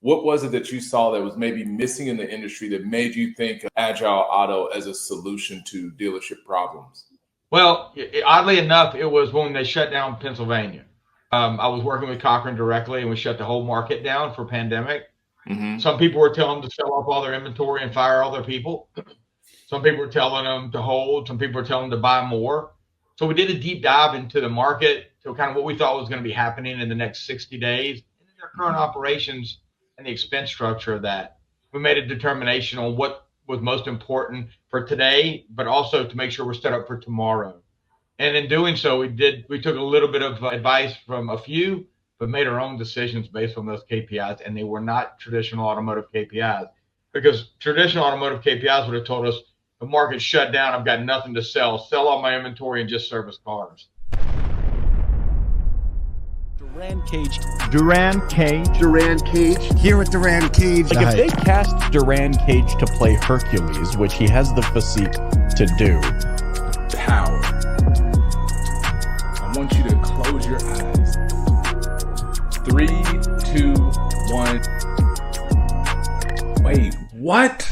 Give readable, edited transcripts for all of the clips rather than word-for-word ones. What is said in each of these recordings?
what was it that you saw that was maybe missing in the industry that made you think of Agile Auto as a solution to dealership problems? Well, oddly enough, it was when they shut down Pennsylvania. I was working with Cochrane directly, and we shut the whole market down for pandemic. Mm-hmm. Some people were telling them to sell off all their inventory and fire all their people. Some people were telling them to hold. Some people were telling them to buy more. So we did a deep dive into the market to kind of what we thought was going to be happening in the next 60 days and their current operations and the expense structure of that. We made a determination on what was most important for today, but also to make sure we're set up for tomorrow. And in doing so, we took a little bit of advice from a few, but made our own decisions based on those KPIs. And they were not traditional automotive KPIs, because traditional automotive KPIs would have told us the market's shut down, I've got nothing to sell all my inventory and just service cars. Durran Cage. Here at Durran Cage. Like if they cast Durran Cage to play Hercules, which he has the physique to do. Power. I want you to close your eyes. 3, 2, 1. Wait, what?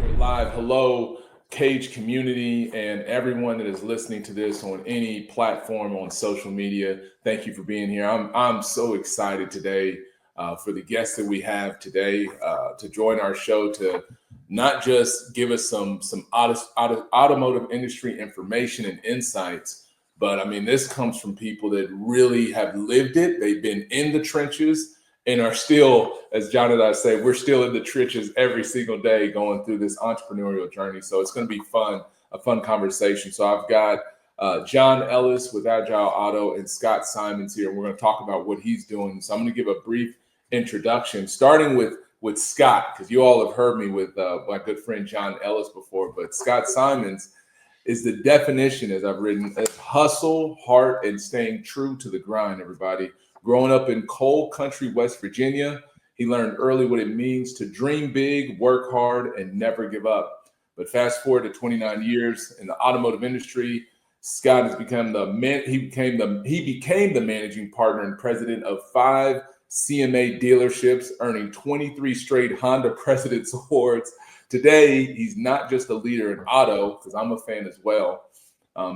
We're live. Hello, Cage community and everyone that is listening to this on any platform on social media. Thank you for being here. I'm so excited today for the guests that we have today to join our show, to not just give us some automotive industry information and insights, but I mean, this comes from people that really have lived it. They've been in the trenches and are still, as John and I say, we're still in the trenches every single day going through this entrepreneurial journey. So it's going to be a fun conversation. So I've got John Ellis with Agile Auto and Scott Simons here. And we're going to talk about what he's doing. So I'm going to give a brief introduction, starting with Scott, because you all have heard me with my good friend John Ellis before. But Scott Simons is the definition, as I've written, as hustle, heart, and staying true to the grind, everybody. Growing up in coal country, West Virginia, he learned early what it means to dream big, work hard, and never give up. But fast forward to 29 years in the automotive industry, Scott has become he became the managing partner and president of 5 CMA dealerships, earning 23 straight Honda President's Awards. Today, he's not just a leader in auto, because I'm a fan as well.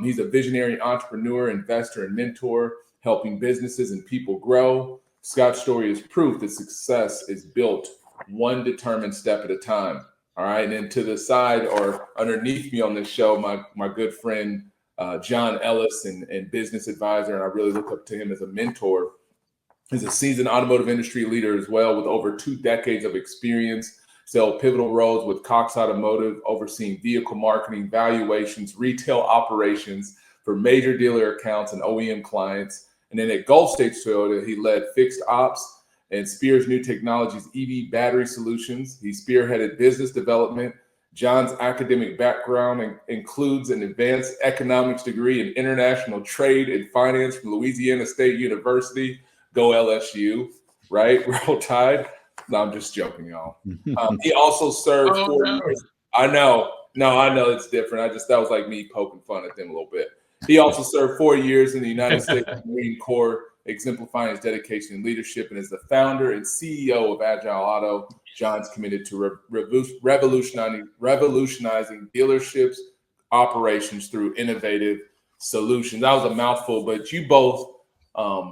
He's a visionary entrepreneur, investor, and mentor, helping businesses and people grow. Scott's story is proof that success is built one determined step at a time. All right. And then to the side or underneath me on this show, my good friend, John Ellis, and business advisor. And I really look up to him as a mentor. He's a seasoned automotive industry leader as well, with over 2 decades of experience. Held pivotal roles with Cox Automotive, overseeing vehicle marketing, valuations, retail operations for major dealer accounts and OEM clients. And then at Gulf States Toyota, he led fixed ops and Spears New Technologies EV battery solutions. He spearheaded business development. John's academic background includes an advanced economics degree in international trade and finance from Louisiana State University. Go LSU, right? Roll Tide. No, I'm just joking, y'all. He also served 4 years. I know it's different. That was like me poking fun at them a little bit. He also served 4 years in the United States Marine Corps, exemplifying his dedication and leadership, and is the founder and CEO of Agile Auto. John's committed to revolutionizing dealerships operations through innovative solutions. That was a mouthful, but you both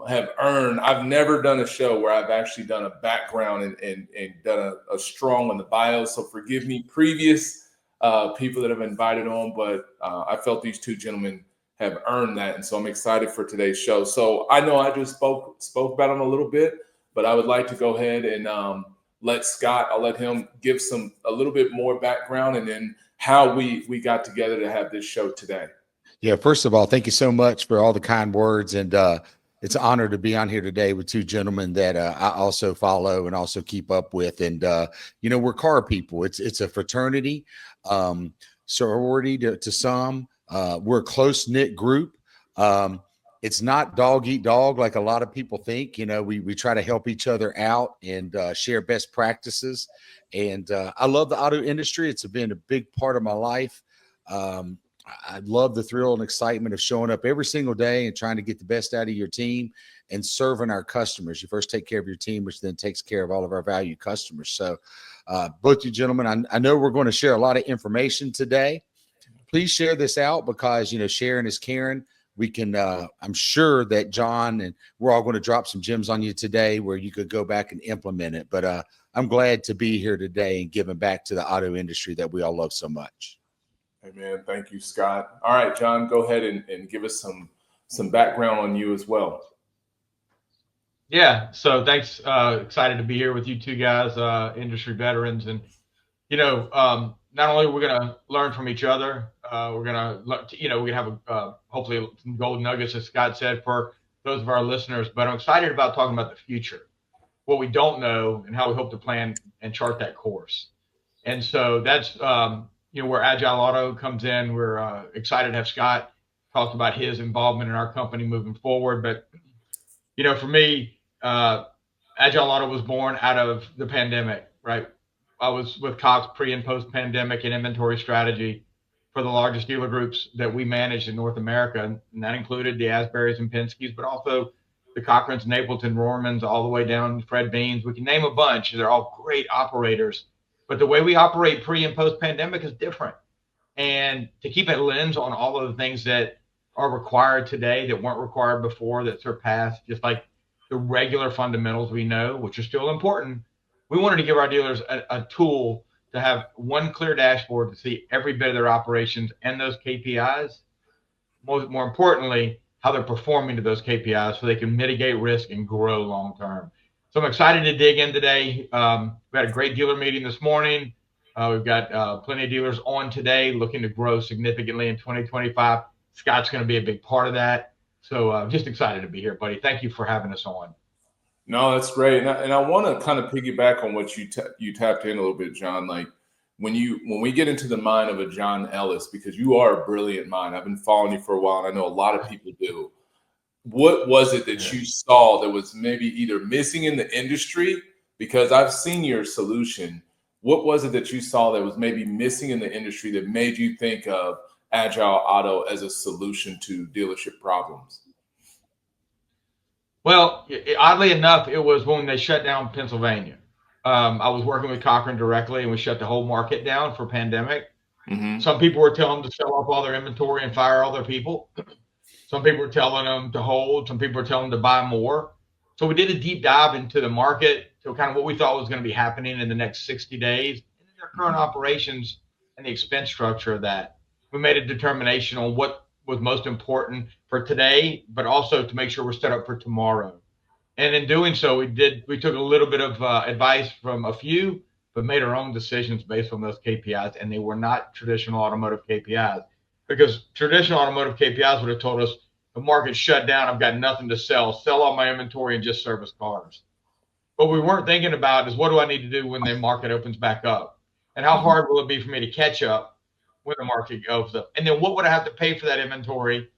have earned. I've never done a show where I've actually done a background and done a strong on the bio. So forgive me, previous people that have invited on, but I felt these 2 gentlemen have earned that. And so I'm excited for today's show. So I know I just spoke about him a little bit, but I would like to go ahead and I'll let him give a little bit more background and then how we got together to have this show today. Yeah, first of all, thank you so much for all the kind words. And it's an honor to be on here today with 2 gentlemen that I also follow and also keep up with. And, we're car people. It's a fraternity, sorority to some. We're a close-knit group. It's not dog eat dog like a lot of people think. We try to help each other out and share best practices. And I love the auto industry. It's been a big part of my life. I love the thrill and excitement of showing up every single day and trying to get the best out of your team and serving our customers. You first take care of your team, which then takes care of all of our valued customers. So both you gentlemen, I know we're going to share a lot of information today. Please share this out because, sharing is caring. We can, I'm sure that John and we're all going to drop some gems on you today where you could go back and implement it. But I'm glad to be here today and giving back to the auto industry that we all love so much. Amen. Thank you, Scott. All right, John, go ahead and give us some background on you as well. Yeah. So thanks. Excited to be here with you two guys, industry veterans. And, not only are we going to learn from each other, we're going to have hopefully some gold nuggets, as Scott said, for those of our listeners. But I'm excited about talking about the future, what we don't know, and how we hope to plan and chart that course. And so that's where Agile Auto comes in. We're excited to have Scott talk about his involvement in our company moving forward. But for me, Agile Auto was born out of the pandemic, right? I was with Cox pre and post pandemic in inventory strategy for the largest dealer groups that we managed in North America. And that included the Asburys and Penske's, but also the Cochrans, Napleton, Rormans, all the way down to Fred Beans. We can name a bunch. They're all great operators. But the way we operate pre and post pandemic is different. And to keep a lens on all of the things that are required today that weren't required before, that surpassed, just like the regular fundamentals we know, which are still important, we wanted to give our dealers a tool to have one clear dashboard to see every bit of their operations and those KPIs. More importantly, how they're performing to those KPIs so they can mitigate risk and grow long term. So I'm excited to dig in today. We had a great dealer meeting this morning. We've got plenty of dealers on today looking to grow significantly in 2025. Scott's going to be a big part of that. So just excited to be here, buddy. Thank you for having us on. No, that's great. And I want to kind of piggyback on what you tapped in a little bit, John. Like when we get into the mind of a John Ellis, because you are a brilliant mind. I've been following you for a while, and I know a lot of people do. What was it that you saw that was maybe either missing in the industry? Because I've seen your solution. What was it that you saw that was maybe missing in the industry that made you think of Agile Auto as a solution to dealership problems? Well, oddly enough, it was when they shut down Pennsylvania. I was working with Cochrane directly, and we shut the whole market down for pandemic. Mm-hmm. Some people were telling them to sell off all their inventory and fire all their people. Some people were telling them to hold. Some people were telling them to buy more. So we did a deep dive into the market, to kind of what we thought was going to be happening in the next 60 days, and their current operations and the expense structure of that. We made a determination on what was most important for today, but also to make sure we're set up for tomorrow. And in doing so, we took a little bit of advice from a few, but made our own decisions based on those KPIs. And they were not traditional automotive KPIs, because traditional automotive KPIs would have told us the market shut down. I've got nothing to sell all my inventory and just service cars. What we weren't thinking about is, what do I need to do when the market opens back up? And how hard will it be for me to catch up when the market opens up? And then what would I have to pay for that inventory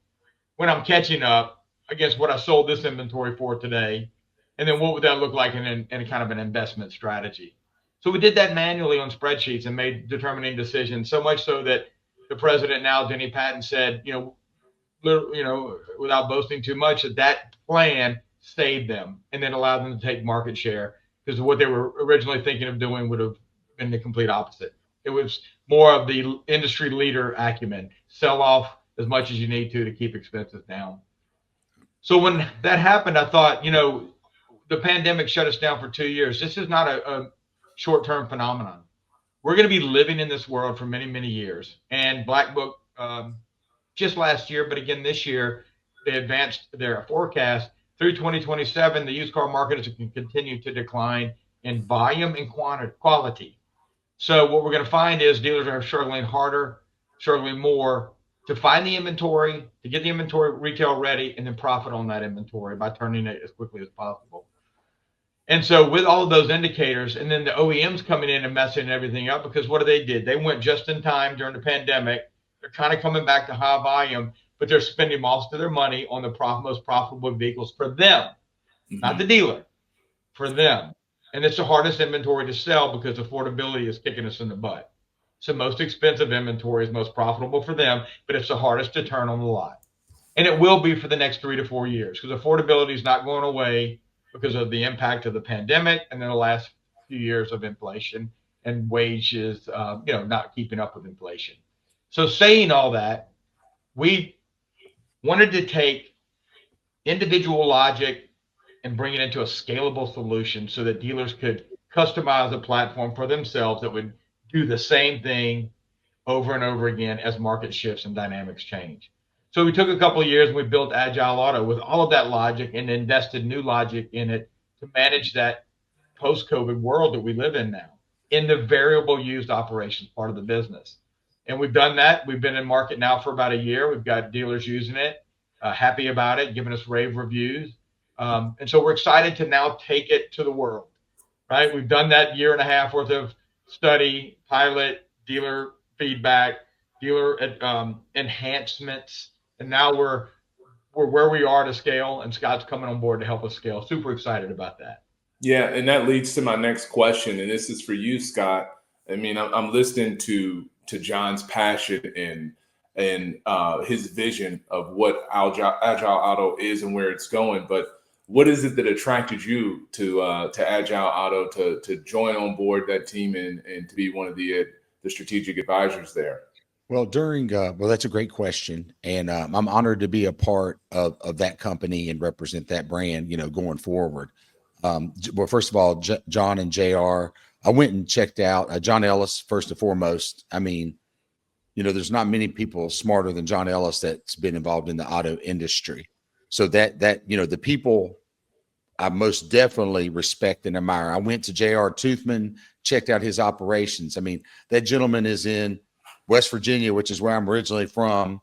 when I'm catching up against what I sold this inventory for today? And then what would that look like in kind of an investment strategy? So we did that manually on spreadsheets and made determining decisions, so much so that the president now, Denny Patton, said, without boasting too much, that plan saved them and then allowed them to take market share, because what they were originally thinking of doing would have been the complete opposite. It was more of the industry leader acumen: sell off as much as you need to keep expenses down. So when that happened, I thought, the pandemic shut us down for 2 years. This is not a short-term phenomenon. We're going to be living in this world for many, many years. And Black Book, just last year, but again this year, they advanced their forecast through 2027. The used car market is going to continue to decline in volume and quality. So what we're going to find is dealers are struggling harder, struggling more to find the inventory, to get the inventory retail ready, and then profit on that inventory by turning it as quickly as possible. And so with all of those indicators, and then the OEMs coming in and messing everything up, because what did? They went just in time during the pandemic. They're kind of coming back to high volume, but they're spending most of their money on the most profitable vehicles for them, not the dealer, for them. And it's the hardest inventory to sell because affordability is kicking us in the butt. It's the most expensive inventory, is most profitable for them, but it's the hardest to turn on the lot. And it will be for the next 3 to 4 years, because affordability is not going away because of the impact of the pandemic and then the last few years of inflation and wages, not keeping up with inflation. So saying all that, we wanted to take individual logic and bring it into a scalable solution so that dealers could customize a platform for themselves that would do the same thing over and over again as market shifts and dynamics change. So we took a couple of years and we built Agile Auto with all of that logic and invested new logic in it to manage that post-COVID world that we live in now in the variable used operations part of the business. And we've done that. We've been in market now for about a year. We've got dealers using it, happy about it, giving us rave reviews. And so we're excited to now take it to the world, right? We've done that year and a half worth of study, pilot, dealer feedback, dealer enhancements. And now we're where we are to scale, and Scott's coming on board to help us scale. Super excited about that. Yeah, and that leads to my next question, and this is for you, Scott. I mean, I'm listening to John's passion and his vision of what Agile Auto is and where it's going. But what is it that attracted you to Agile Auto to join on board that team and to be one of the strategic advisors there? Well, that's a great question. And I'm honored to be a part of that company and represent that brand, going forward. Well, first of all, John and JR, I went and checked out John Ellis, first and foremost. I mean, there's not many people smarter than John Ellis that's been involved in the auto industry. So that the people I most definitely respect and admire. I went to JR Toothman, checked out his operations. I mean, that gentleman is in West Virginia, which is where I'm originally from,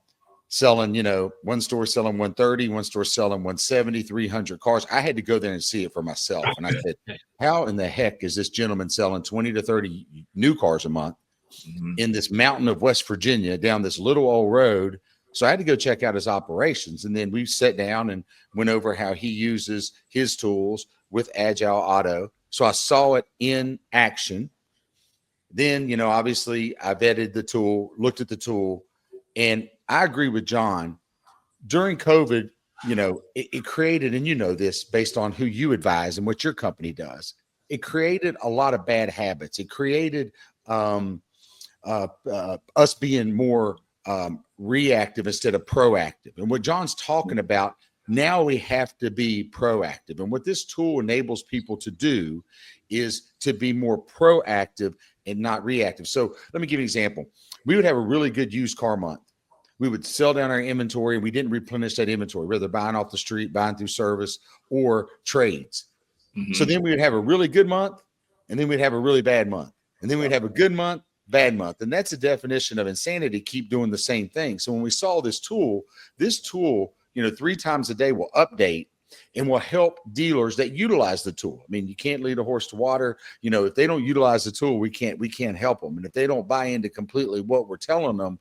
selling, one store selling 130, one store selling 170, 300 cars. I had to go there and see it for myself. And I said, how in the heck is this gentleman selling 20 to 30 new cars a month in this mountain of West Virginia down this little old road? So I had to go check out his operations. And then we sat down and went over how he uses his tools with Agile Auto. So I saw it in action. Then, obviously I vetted the tool, looked at the tool, and I agree with John. During COVID, it created, and this based on who you advise and what your company does, it created a lot of bad habits. It created us being more reactive instead of proactive. And what John's talking about, now we have to be proactive. And what this tool enables people to do is to be more proactive and not reactive. So let me give you an example. We would have a really good used car month. We would sell down our inventory. We didn't replenish that inventory, whether buying off the street, buying through service, or trades. So then we would have a really good month, and then we'd have a really bad month. And then we'd have a good month, bad month. And that's a definition of insanity, keep doing the same thing. So when we saw this tool, 3 times a day will update and will help dealers that utilize the tool. I mean, you can't lead a horse to water. If they don't utilize the tool, we can't help them. And if they don't buy into completely what we're telling them,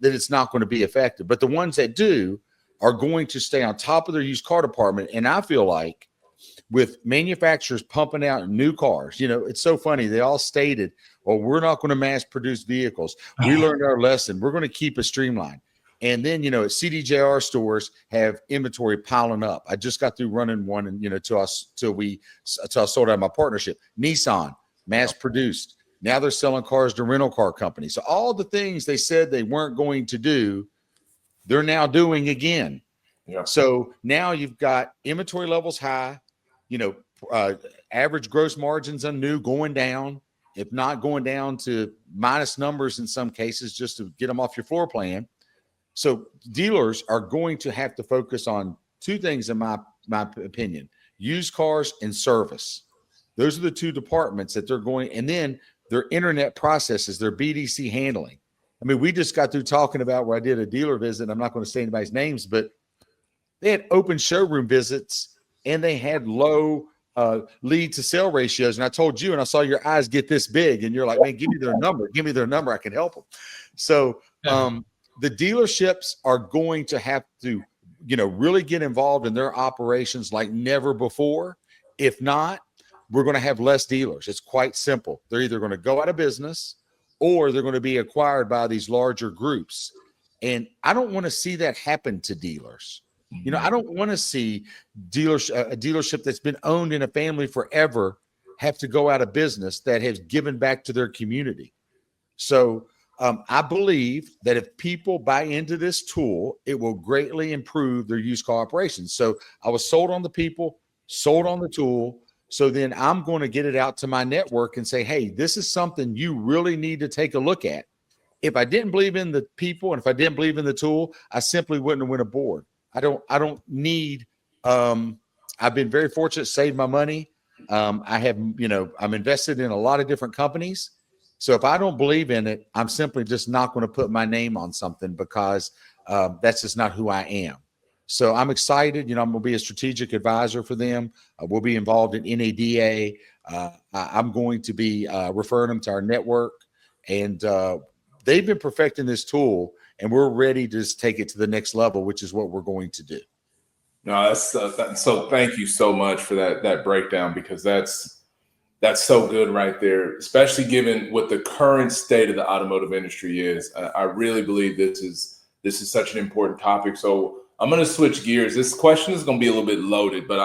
then it's not going to be effective. But the ones that do are going to stay on top of their used car department. And I feel like with manufacturers pumping out new cars, it's so funny. They all stated, well, we're not going to mass produce vehicles. We learned our lesson. We're going to keep it streamlined. And then, at CDJR stores have inventory piling up. I just got through running one, and, till I sold out my partnership. Nissan, mass produced. Now they're selling cars to rental car companies. So all the things they said they weren't going to do, they're now doing again. Yeah. So now you've got inventory levels high, average gross margins on new going down, if not going down to minus numbers in some cases, just to get them off your floor plan. So dealers are going to have to focus on 2 things, in my opinion: used cars and service. Those are the 2 departments that they're going, and then their internet processes, their BDC handling. I mean, we just got through talking about where I did a dealer visit. I'm not going to say anybody's names, but they had open showroom visits and they had low lead to sale ratios. And I told you, and I saw your eyes get this big, and you're like, man, give me their number. Give me their number. I can help them. So the dealerships are going to have to, really get involved in their operations like never before. If not, we're going to have less dealers. It's quite simple. They're either going to go out of business or they're going to be acquired by these larger groups. And I don't want to see that happen to dealers. You know, I don't want to see a dealership that's been owned in a family forever have to go out of business that has given back to their community. So I believe that if people buy into this tool, it will greatly improve their used car operations. So I was sold on the people, sold on the tool. So then I'm going to get it out to my network and say, hey, this is something you really need to take a look at. If I didn't believe in the people and if I didn't believe in the tool, I simply wouldn't have went aboard. I don't need, I've been very fortunate to save my money. I have, I'm invested in a lot of different companies. So if I don't believe in it, I'm simply just not going to put my name on something because that's just not who I am. So I'm excited. I'm going to be a strategic advisor for them. We'll be involved in NADA. I'm going to be referring them to our network. And they've been perfecting this tool, and we're ready to just take it to the next level, which is what we're going to do. No, so thank you so much for that breakdown, because that's so good right there, especially given what the current state of the automotive industry is. I really believe this is such an important topic. So I'm going to switch gears. This question is going to be a little bit loaded, but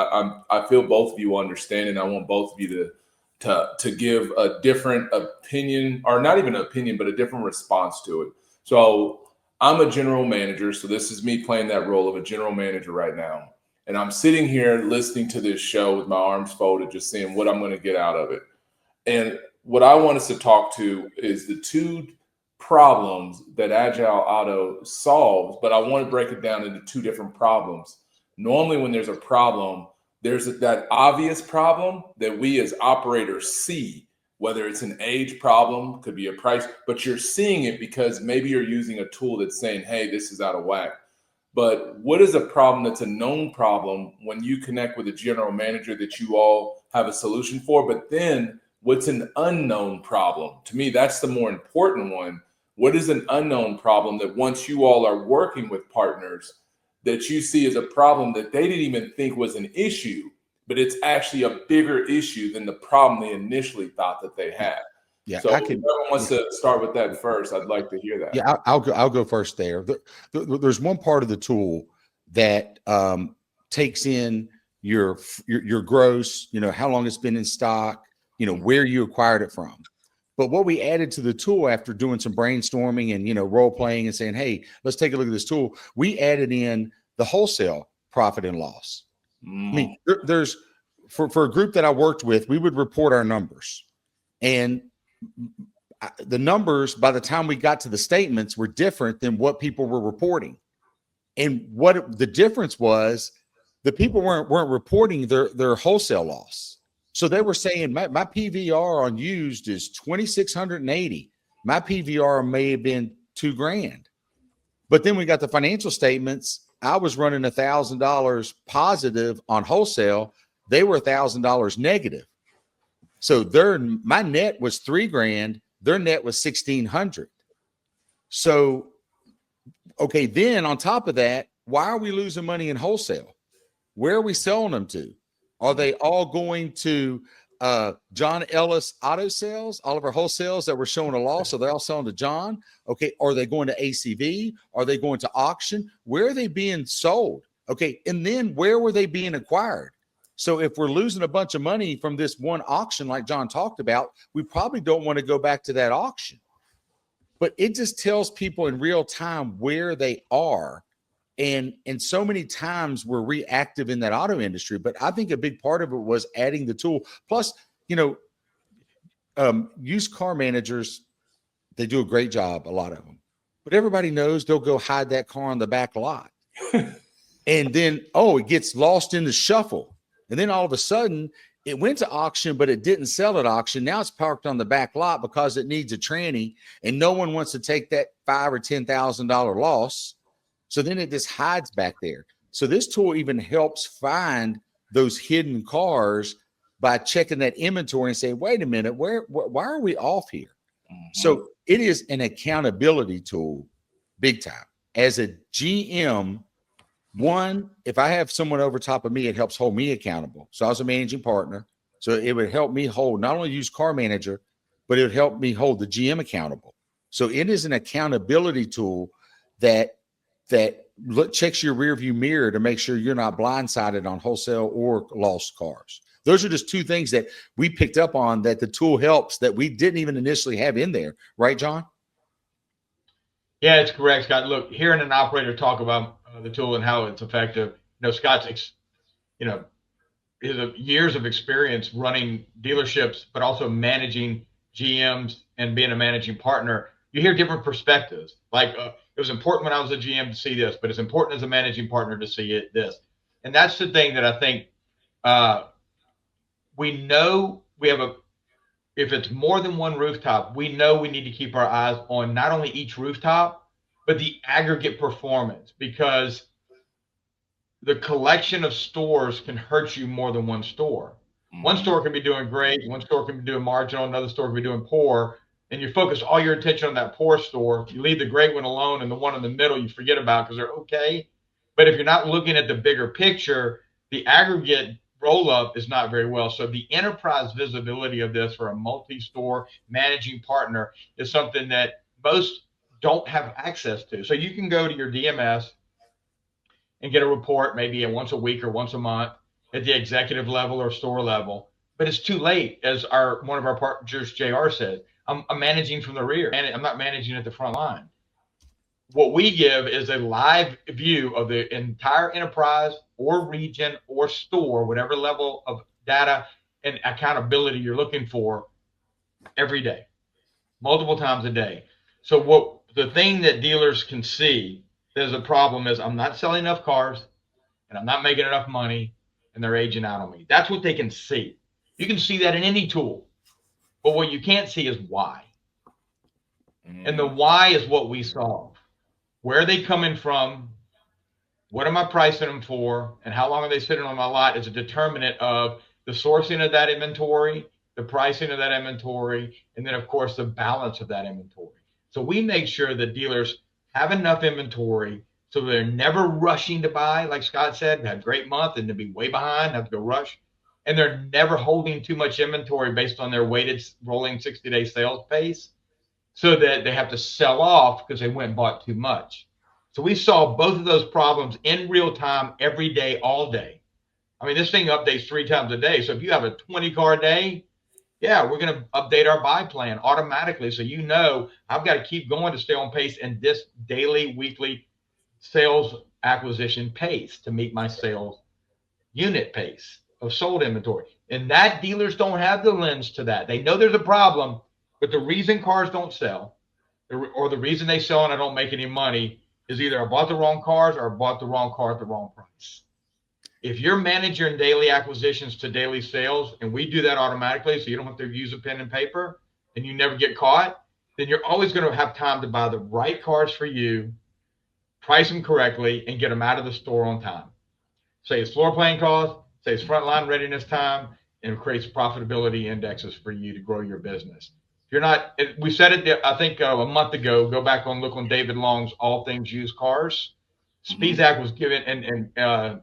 I feel both of you understand, and I want both of you to give a different opinion, or not even an opinion, but a different response to it. So I'm a general manager. So this is me playing that role of a general manager right now. And I'm sitting here listening to this show with my arms folded, just seeing what I'm going to get out of it. And what I want us to talk to is the two problems that Agile Auto solves, but I want to break it down into two different problems. Normally, when there's a problem, there's that obvious problem that we as operators see, whether it's an age problem, could be a price, but you're seeing it because maybe you're using a tool that's saying, hey, this is out of whack. But what is a problem that's a known problem when you connect with a general manager that you all have a solution for? But then what's an unknown problem? To me, that's the more important one. What is an unknown problem that once you all are working with partners that you see as a problem that they didn't even think was an issue, but it's actually a bigger issue than the problem they initially thought that they had? Yeah, so if everyone wants to start with that first, I'd like to hear that. Yeah, I'll go first there. There's one part of the tool that takes in your gross, how long it's been in stock, where you acquired it from. But what we added to the tool after doing some brainstorming and, role playing and saying, hey, let's take a look at this tool. We added in the wholesale profit and loss. I mean, there's for a group that I worked with, we would report our numbers, and the numbers by the time we got to the statements were different than what people were reporting. And what the difference was, the people weren't reporting their wholesale loss. So they were saying my PVR on used is 2,680. My PVR may have been $2,000. But then we got the financial statements. I was running $1,000 positive on wholesale. They were $1,000 negative. So my net was $3,000. Their net was 1,600. So, okay, then on top of that, why are we losing money in wholesale? Where are we selling them to? Are they all going to John Ellis auto sales? All of our wholesales that were showing a loss, are they all selling to John? Okay, are they going to ACV? Are they going to auction? Where are they being sold? Okay, and then where were they being acquired? So if we're losing a bunch of money from this one auction, like John talked about, we probably don't want to go back to that auction. But it just tells people in real time where they are. And so many times we're reactive in that auto industry. But I think a big part of it was adding the tool. Plus, used car managers, they do a great job, a lot of them. But everybody knows they'll go hide that car on the back lot. And then, it gets lost in the shuffle. And then all of a sudden, it went to auction, but it didn't sell at auction. Now it's parked on the back lot because it needs a tranny, and no one wants to take that $5,000 or $10,000 loss. So then it just hides back there. So this tool even helps find those hidden cars by checking that inventory and saying, wait a minute, why are we off here? Mm-hmm. So it is an accountability tool, big time. As a GM, one, if I have someone over top of me, it helps hold me accountable. So I was a managing partner. So it would help me hold not only used car manager, but it would help me hold the GM accountable. So it is an accountability tool that checks your rearview mirror to make sure you're not blindsided on wholesale or lost cars. Those are just two things that we picked up on that the tool helps that we didn't even initially have in there. Right, John? Yeah, it's correct, Scott. Look, hearing an operator talk about the tool and how it's effective, Scott's, his years of experience running dealerships, but also managing GMs and being a managing partner. You hear different perspectives. Like it was important when I was a GM to see this, but it's important as a managing partner to see this. And that's the thing that I think we know we have if it's more than one rooftop, we know we need to keep our eyes on not only each rooftop, but the aggregate performance, because the collection of stores can hurt you more than one store. One store can be doing great, one store can be doing marginal, another store can be doing poor, and you focus all your attention on that poor store. You leave the great one alone, and the one in the middle you forget about because they're okay. But if you're not looking at the bigger picture, the aggregate roll-up is not very well. So the enterprise visibility of this for a multi-store managing partner is something that most don't have access to. So you can go to your DMS and get a report maybe once a week or once a month at the executive level or store level. But it's too late, as one of our partners, JR, said. I'm managing from the rear, and I'm not managing at the front line. What we give is a live view of the entire enterprise or region or store, whatever level of data and accountability you're looking for, every day, multiple times a day. So the thing that dealers can see there's a problem is I'm not selling enough cars and I'm not making enough money and they're aging out on me. That's what they can see. You can see that in any tool, but what you can't see is why. And the why is what we solve. Where are they coming from? What am I pricing them for? And how long are they sitting on my lot is a determinant of the sourcing of that inventory, the pricing of that inventory, and then, of course, the balance of that inventory. So we make sure that dealers have enough inventory so they're never rushing to buy, like Scott said, have a great month and to be way behind, have to go rush. And they're never holding too much inventory based on their weighted rolling 60-day sales pace so that they have to sell off because they went and bought too much. So we solve both of those problems in real time, every day, all day. I mean, this thing updates 3 times a day. So if you have a 20-car day, yeah, we're going to update our buy plan automatically. So I've got to keep going to stay on pace in this daily, weekly sales acquisition pace to meet my sales unit pace of sold inventory. And that dealers don't have the lens to that. They know there's a problem, but the reason cars don't sell or the reason they sell and I don't make any money is either I bought the wrong cars or I bought the wrong car at the wrong price. If you're managing daily acquisitions to daily sales, and we do that automatically, so you don't have to use a pen and paper, and you never get caught, then you're always going to have time to buy the right cars for you, price them correctly, and get them out of the store on time. Say it's floor plan cost, say it's frontline readiness time, and it creates profitability indexes for you to grow your business. If you're not, we said it, I think a month ago, go back look on David Long's All Things Used Cars. Spizak was given, and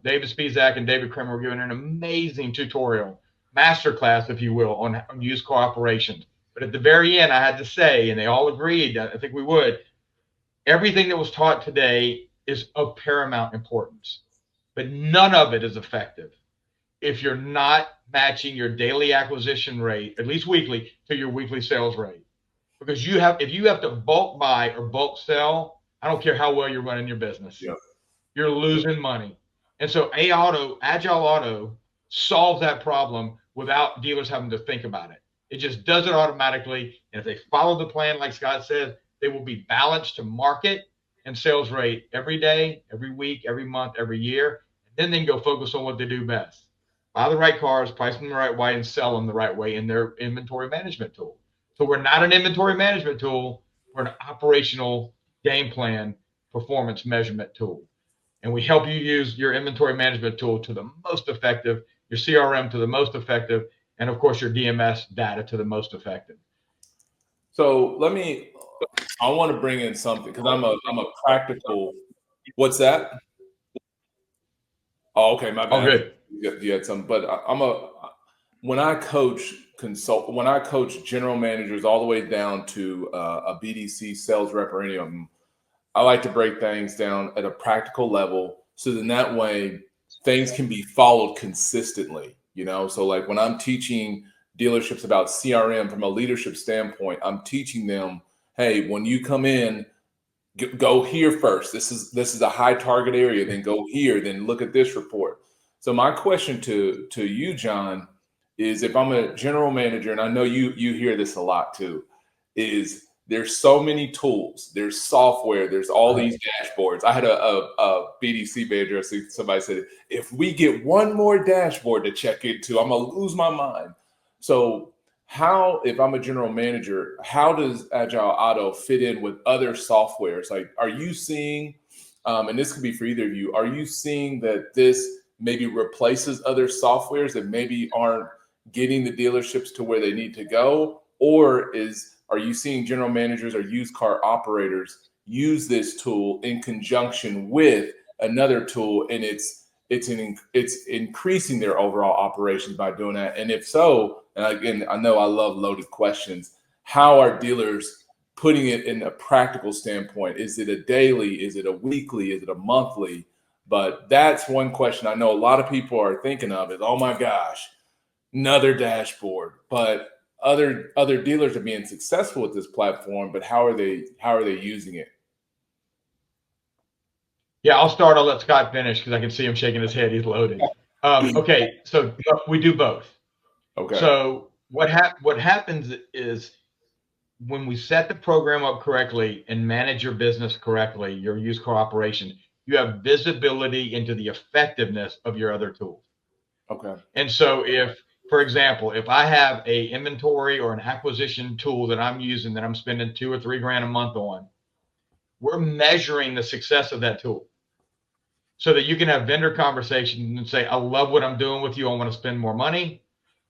David Spizak and David Kramer were given an amazing tutorial, masterclass, if you will, on used car operations. But at the very end, I had to say, and they all agreed, I think we would, everything that was taught today is of paramount importance, but none of it is effective if you're not matching your daily acquisition rate, at least weekly, to your weekly sales rate. Because if you have to bulk buy or bulk sell, I don't care how well you're running your business. Yep. You're losing money. And so Agile Auto solves that problem without dealers having to think about it. It just does it automatically. And if they follow the plan, like Scott said, they will be balanced to market and sales rate every day, every week, every month, every year. And then they can go focus on what they do best. Buy the right cars, price them the right way, and sell them the right way in their inventory management tool. So we're not an inventory management tool. We're an operational game plan performance measurement tool. And we help you use your inventory management tool to the most effective, your CRM to the most effective, and of course your DMS data to the most effective. So I want to bring in something because I'm a practical. What's that? Oh, okay, my bad. Oh, good. You had some, but when I coach consult, when I coach general managers all the way down to a BDC sales rep or any of them, I like to break things down at a practical level, so then that way things can be followed consistently, you know? So like when I'm teaching dealerships about CRM from a leadership standpoint, I'm teaching them, hey, when you come in, go here first. This is a high target area. Then go here. Then look at this report. So my question to you, John, is if I'm a general manager, and I know you hear this a lot too, is there's so many tools, there's software, there's all these dashboards. I had a BDC manager. Somebody said, if we get one more dashboard to check into, I'm gonna lose my mind. So how, if I'm a general manager, how does Agile Auto fit in with other softwares? Like, are you seeing, and this could be for either of you, are you seeing that this maybe replaces other softwares that maybe aren't getting the dealerships to where they need to go? Or are you seeing general managers or used car operators use this tool in conjunction with another tool, and it's increasing their overall operations by doing that? And if so, and again, I know I love loaded questions, how are dealers putting it in a practical standpoint? Is it a daily? Is it a weekly? Is it a monthly? But that's one question I know a lot of people are thinking of is, oh my gosh, another dashboard. But other dealers are being successful with this platform, but how are they using it? Yeah, I'll start. I'll let Scott finish because I can see him shaking his head. He's loaded. Okay, so we do both. Okay. So what happens is when we set the program up correctly and manage your business correctly, your used car operation, you have visibility into the effectiveness of your other tools. Okay. And so if, for example, if I have a inventory or an acquisition tool that I'm using that I'm spending $2,000 or $3,000 a month on, we're measuring the success of that tool so that you can have vendor conversations and say, I love what I'm doing with you. I want to spend more money,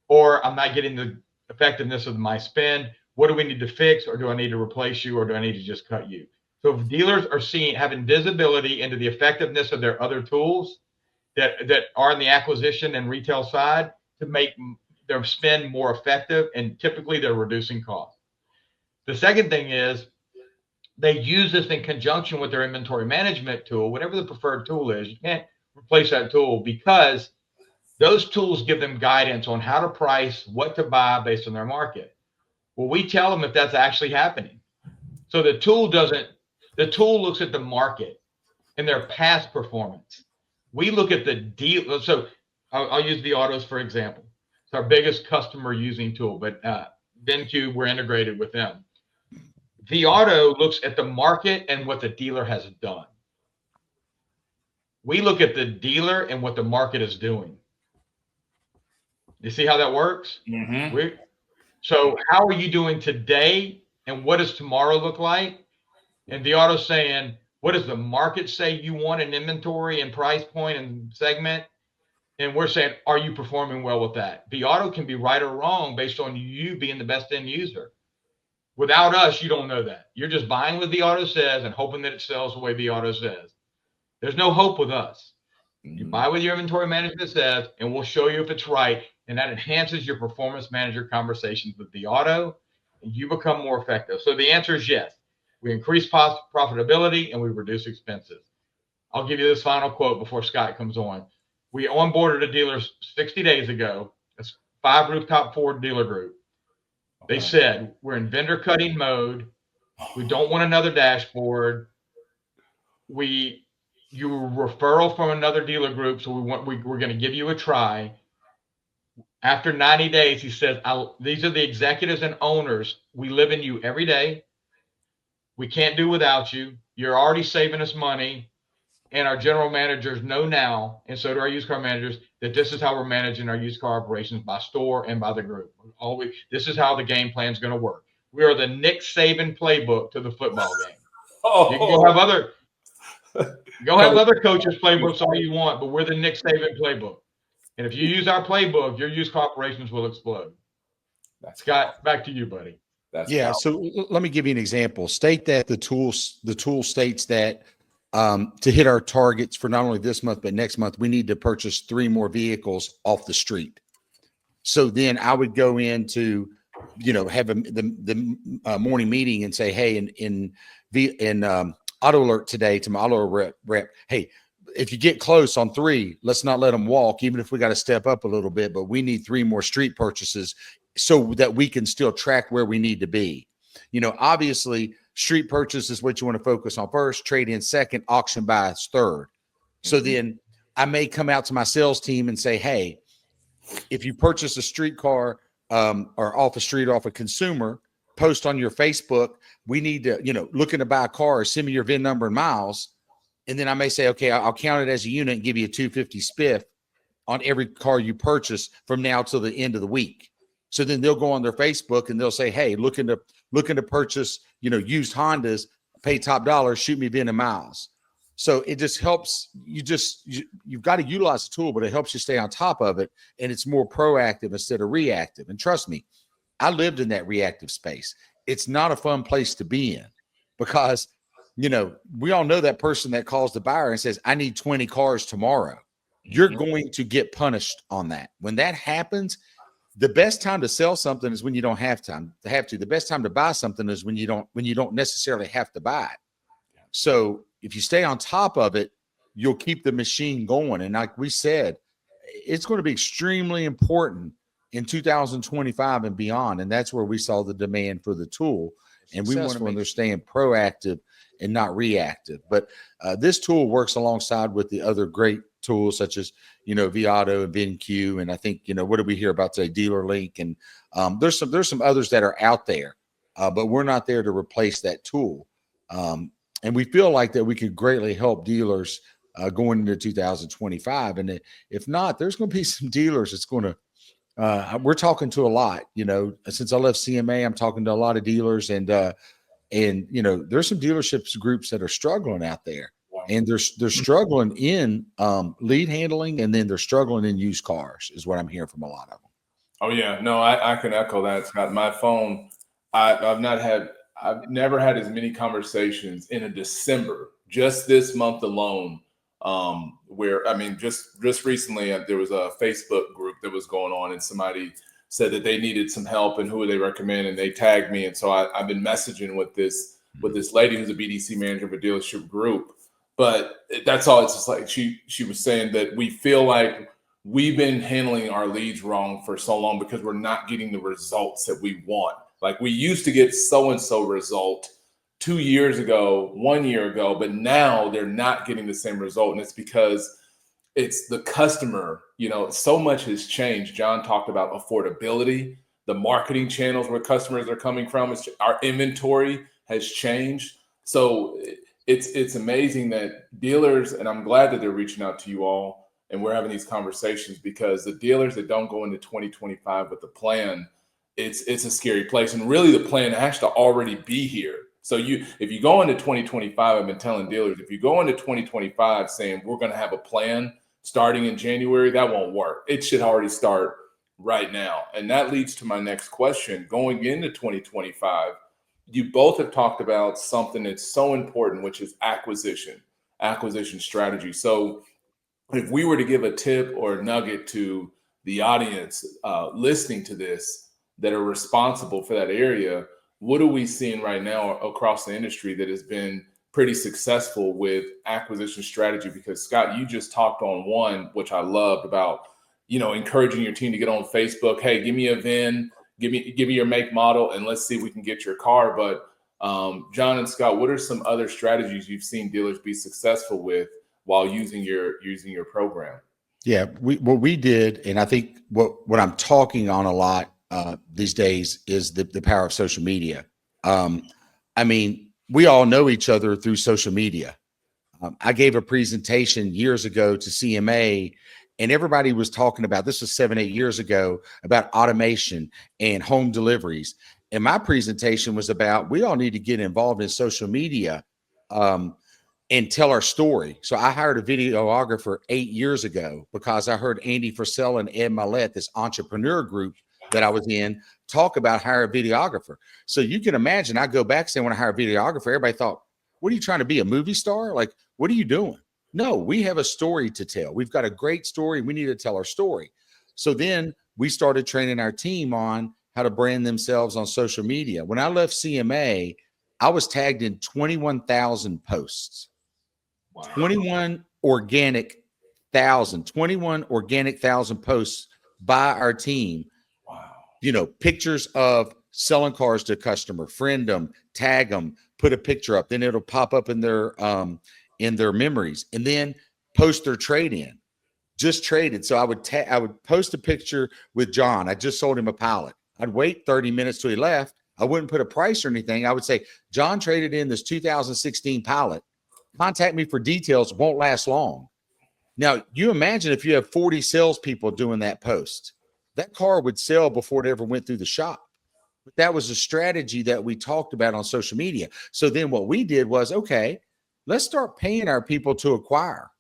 or I'm not getting the effectiveness of my spend. What do we need to fix? Or do I need to replace you? Or do I need to just cut you? So if dealers are having visibility into the effectiveness of their other tools that are in the acquisition and retail side to make their spend more effective, and typically they're reducing costs. The second thing is they use this in conjunction with their inventory management tool, whatever the preferred tool is. You can't replace that tool because those tools give them guidance on how to price, what to buy based on their market. Well, we tell them if that's actually happening. So the tool looks at the market and their past performance. We look at the deal. So I'll use the autos, for example. It's our biggest customer using tool, but VinCube, we're integrated with them. The auto looks at the market and what the dealer has done. We look at the dealer and what the market is doing. You see how that works? Mm-hmm. So how are you doing today, and what does tomorrow look like? And the auto's saying, what does the market say you want in inventory and price point and segment? And we're saying, are you performing well with that? The auto can be right or wrong based on you being the best end user. Without us, you don't know that. You're just buying what the auto says and hoping that it sells the way the auto says. There's no hope with us. You buy what your inventory management says, and we'll show you if it's right. And that enhances your performance manager conversations with the auto, and you become more effective. So the answer is yes. We increase profitability and we reduce expenses. I'll give you this final quote before Scott comes on. We onboarded a dealer 60 days ago. It's 5 rooftop Ford dealer group. They said, we're in vendor cutting mode. We don't want another dashboard. You referral from another dealer group, so we're going to give you a try. After 90 days, he says, these are the executives and owners. We live in you every day. We can't do without you. You're already saving us money. And our general managers know now, and so do our used car managers, that this is how we're managing our used car operations by store and by the group. This is how the game plan is going to work. We are the Nick Saban playbook to the football game. You can go have other coaches' playbooks all you want, but we're the Nick Saban playbook. And if you use our playbook, your used car operations will explode. Scott, back to you, buddy. So let me give you an example. State that the tool states that to hit our targets for not only this month but next month, we need to purchase 3 more vehicles off the street. So then I would go into, have the morning meeting and say, hey, in auto alert today to my auto rep, hey, if you get close on 3, let's not let them walk, even if we got to step up a little bit, but we need 3 more street purchases so that we can still track where we need to be. Obviously street purchase is what you want to focus on first, trade in second, auction buy third. So then I may come out to my sales team and say, hey, if you purchase a street car or off the street, off a consumer, post on your Facebook, we need to, looking to buy a car, send me your VIN number and miles. And then I may say, okay, I'll count it as a unit and give you a 250 spiff on every car you purchase from now till the end of the week. So then they'll go on their Facebook and they'll say, hey, looking to purchase, used Hondas, pay top dollar, shoot me VIN and miles. So it just helps you've got to utilize the tool, but it helps you stay on top of it. And it's more proactive instead of reactive. And trust me, I lived in that reactive space. It's not a fun place to be in because, we all know that person that calls the buyer and says, I need 20 cars tomorrow. You're going to get punished on that. When that happens, the best time to sell something is when you don't have to. The best time to buy something is when you don't necessarily have to buy it. So if you stay on top of it, you'll keep the machine going. And like we said, it's going to be extremely important in 2025 and beyond. And that's where we saw the demand for the tool. And we want to understand proactive and not reactive. But this tool works alongside with the other great tools such as, vAuto and VinQ. And I think, what did we hear about today? Dealer Link. And there's some others that are out there, but we're not there to replace that tool. And we feel like that we could greatly help dealers going into 2025. And if not, there's going to be some dealers that's going to, we're talking to a lot, since I left CMA, I'm talking to a lot of dealers and there's some dealerships groups that are struggling out there. And they're struggling in lead handling, and then they're struggling in used cars is what I'm hearing from a lot of them. Oh yeah, no, I can echo that, Scott. My phone, I've never had as many conversations in a December, just this month alone, where, just recently there was a Facebook group that was going on and somebody said that they needed some help and who would they recommend, and they tagged me. And so I've been messaging with this lady who's a BDC manager of a dealership group. But that's all. It's just like she was saying that we feel like we've been handling our leads wrong for so long because we're not getting the results that we want. Like we used to get so-and-so result 2 years ago, 1 year ago, but now they're not getting the same result. And it's because it's the customer, so much has changed. John talked about affordability, the marketing channels where customers are coming from. Our inventory has changed. So it's amazing that dealers, and I'm glad that they're reaching out to you all and we're having these conversations, because the dealers that don't go into 2025 with the plan, it's a scary place. And really the plan has to already be here. So if you go into 2025, I've been telling dealers, if you go into 2025 saying we're going to have a plan starting in January, that won't work. It should already start right now. And that leads to my next question. Going into 2025, you both have talked about something that's so important, which is acquisition strategy. So if we were to give a tip or a nugget to the audience listening to this that are responsible for that area, what are we seeing right now across the industry that has been pretty successful with acquisition strategy? Because Scott, you just talked on one, which I loved, about, encouraging your team to get on Facebook. Hey, give me a VIN, give me your make, model, and let's see if we can get your car. But John and Scott, what are some other strategies you've seen dealers be successful with while using your program? Yeah, what we did, and I think what I'm talking on a lot these days is the power of social media. We all know each other through social media. I gave a presentation years ago to CMA, and everybody was talking about, this was 7-8 years ago, about automation and home deliveries. And my presentation was about, we all need to get involved in social media and tell our story. So I hired a videographer 8 years ago because I heard Andy Frisell and Ed Millett, this entrepreneur group that I was in, talk about hire a videographer. So you can imagine, I go back saying, when I hire a videographer, everybody thought, what are you trying to be, a movie star? Like, what are you doing? No, we have a story to tell. We've got a great story. We need to tell our story. So then we started training our team on how to brand themselves on social media. When I left CMA, I was tagged in 21,000 posts. Wow. 21 organic thousand posts by our team. Wow. You know, pictures of selling cars to a customer, friend them, tag them, put a picture up, then it'll pop up in their memories, and then post their trade in. Just traded. So I would post a picture with John. I just sold him a pallet. I'd wait 30 minutes till he left. I wouldn't put a price or anything. I would say, John traded in this 2016 pallet. Contact me for details. Won't last long. Now, you imagine if you have 40 salespeople doing that post, that car would sell before it ever went through the shop. But that was a strategy that we talked about on social media. So then what we did was, okay, let's start paying our people to acquire.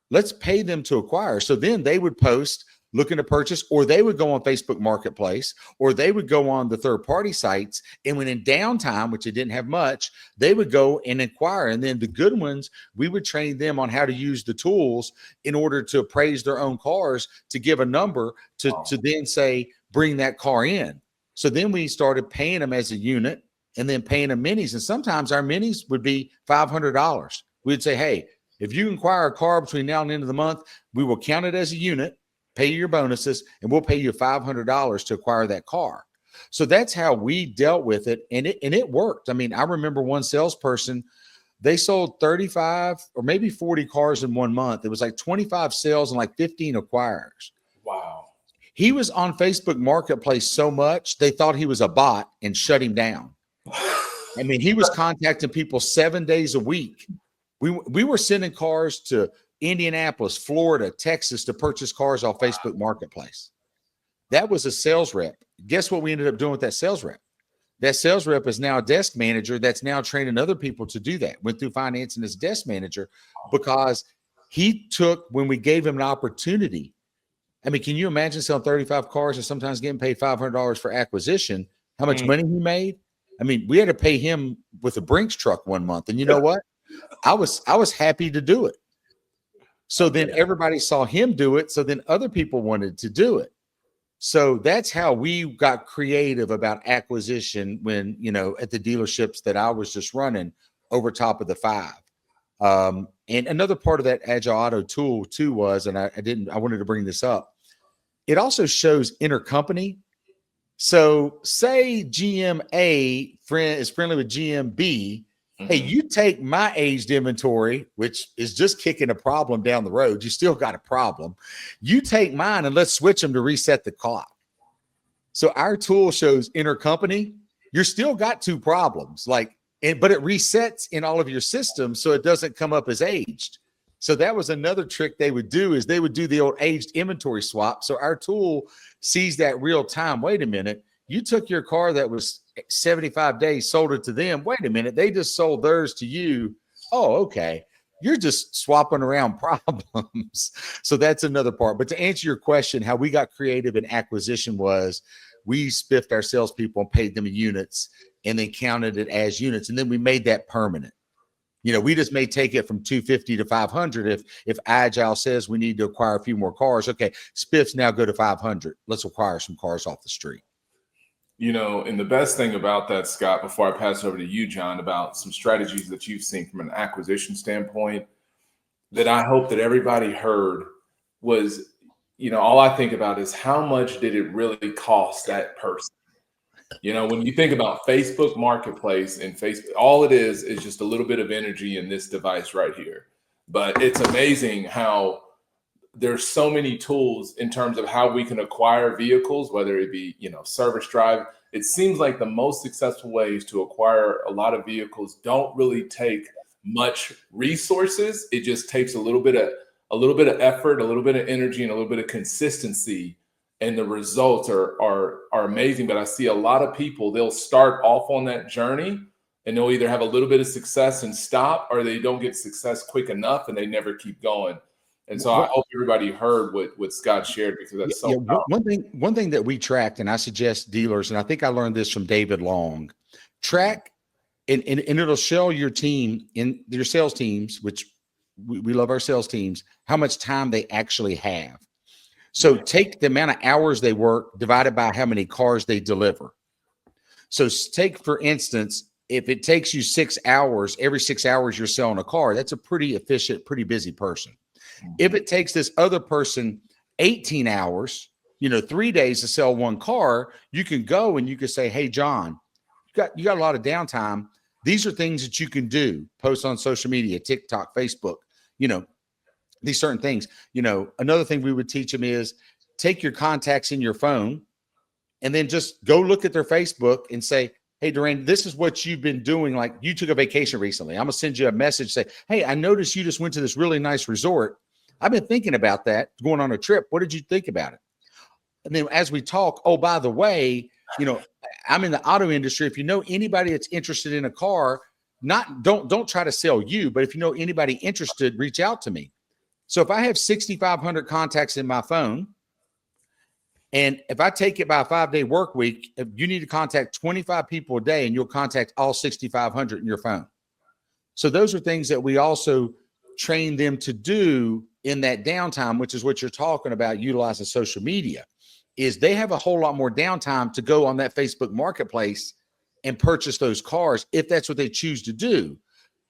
Let's pay them to acquire. So then they would post looking to purchase, or they would go on Facebook Marketplace, or they would go on the third-party sites. And when in downtime, which it didn't have much, they would go and inquire. And then the good ones, we would train them on how to use the tools in order to appraise their own cars, to give a number to then say, bring that car in. So then we started paying them as a unit and then paying them minis. And sometimes our minis would be $500. We'd say, hey, if you inquire a car between now and the end of the month, we will count it as a unit, pay your bonuses, and we'll pay you $500 to acquire that car. So that's how we dealt with it. And it worked. I mean, I remember one salesperson, they sold 35 or maybe 40 cars in 1 month. It was like 25 sales and like 15 acquirers. Wow. He was on Facebook Marketplace so much, they thought he was a bot and shut him down. I mean, he was contacting people 7 days a week. We were sending cars to Indianapolis, Florida, Texas to purchase cars off Facebook Marketplace. That was a sales rep. Guess what we ended up doing with that sales rep? That sales rep is now a desk manager that's now training other people to do that. Went through financing as desk manager because he took, when we gave him an opportunity. I mean, can you imagine selling 35 cars and sometimes getting paid $500 for acquisition? How much money he made? I mean, we had to pay him with a Brinks truck 1 month. And you know what? I was happy to do it. So then everybody saw him do it. So then other people wanted to do it. So that's how we got creative about acquisition when, you know, at the dealerships that I was just running over top of the 5. And another part of that Agile Auto tool too was, and I wanted to bring this up. It also shows intercompany. So say GM A is friendly with GM B. Hey, you take my aged inventory, which is just kicking a problem down the road. You still got a problem. You take mine and let's switch them to reset the clock. So our tool shows intercompany. You're still got 2 problems, but it resets in all of your systems so it doesn't come up as aged. So that was another trick they would do, is they would do the old aged inventory swap. So our tool sees that real time. Wait a minute. You took your car that was 75 days, sold it to them. Wait a minute. They just sold theirs to you. Oh, okay. You're just swapping around problems. So that's another part. But to answer your question, how we got creative in acquisition was we spiffed our salespeople and paid them units and then counted it as units. And then we made that permanent. You know, we just may take it from 250 to 500. If Agile says we need to acquire a few more cars, okay, spiffs now go to 500. Let's acquire some cars off the street. You know, and the best thing about that, Scott, before I pass it over to you, John, about some strategies that you've seen from an acquisition standpoint that I hope that everybody heard was, you know, all I think about is how much did it really cost that person? You know, when you think about Facebook Marketplace and Facebook, all it is just a little bit of energy in this device right here. But it's amazing how there's so many tools in terms of how we can acquire vehicles, whether it be, you know, service drive. It seems like the most successful ways to acquire a lot of vehicles don't really take much resources. It just takes a little bit of effort, a little bit of energy, and a little bit of consistency. And the results are amazing. But I see a lot of people, they'll start off on that journey and they'll either have a little bit of success and stop, or they don't get success quick enough and they never keep going. And so I hope everybody heard what Scott shared, because that's so powerful. One thing that we tracked, and I suggest dealers, and I think I learned this from David Long, track and it'll show your team, in your sales teams, which we love our sales teams, how much time they actually have. So take the amount of hours they work divided by how many cars they deliver. So take, for instance, if it takes you 6 hours, every 6 hours you're selling a car, that's a pretty efficient, pretty busy person. If it takes this other person 18 hours, 3 days to sell one car, you can go and you can say, hey, John, you got a lot of downtime. These are things that you can do. Post on social media, TikTok, Facebook, these certain things. Another thing we would teach them is take your contacts in your phone and then just go look at their Facebook and say, hey, Durran, this is what you've been doing. Like, you took a vacation recently. I'm going to send you a message, say, hey, I noticed you just went to this really nice resort. I've been thinking about that, going on a trip. What did you think about it? And then as we talk, oh, by the way, I'm in the auto industry. If you know anybody that's interested in a car, don't try to sell you, but if you know anybody interested, reach out to me. So if I have 6,500 contacts in my phone, and if I take it by a 5-day work week, if you need to contact 25 people a day, and you'll contact all 6,500 in your phone. So those are things that we also train them to do in that downtime, which is what you're talking about, utilizing social media, is they have a whole lot more downtime to go on that Facebook marketplace and purchase those cars if that's what they choose to do.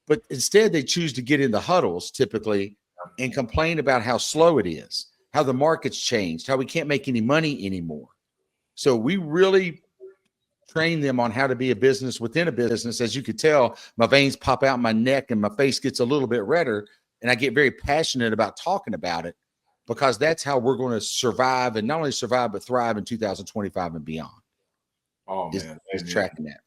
But instead, they choose to get in the huddles typically and complain about how slow it is, how the market's changed, how we can't make any money anymore. So we really train them on how to be a business within a business. As you could tell, my veins pop out my neck and my face gets a little bit redder, and I get very passionate about talking about it, because that's how we're going to survive, and not only survive, but thrive in 2025 and beyond. Oh, man. Is tracking that.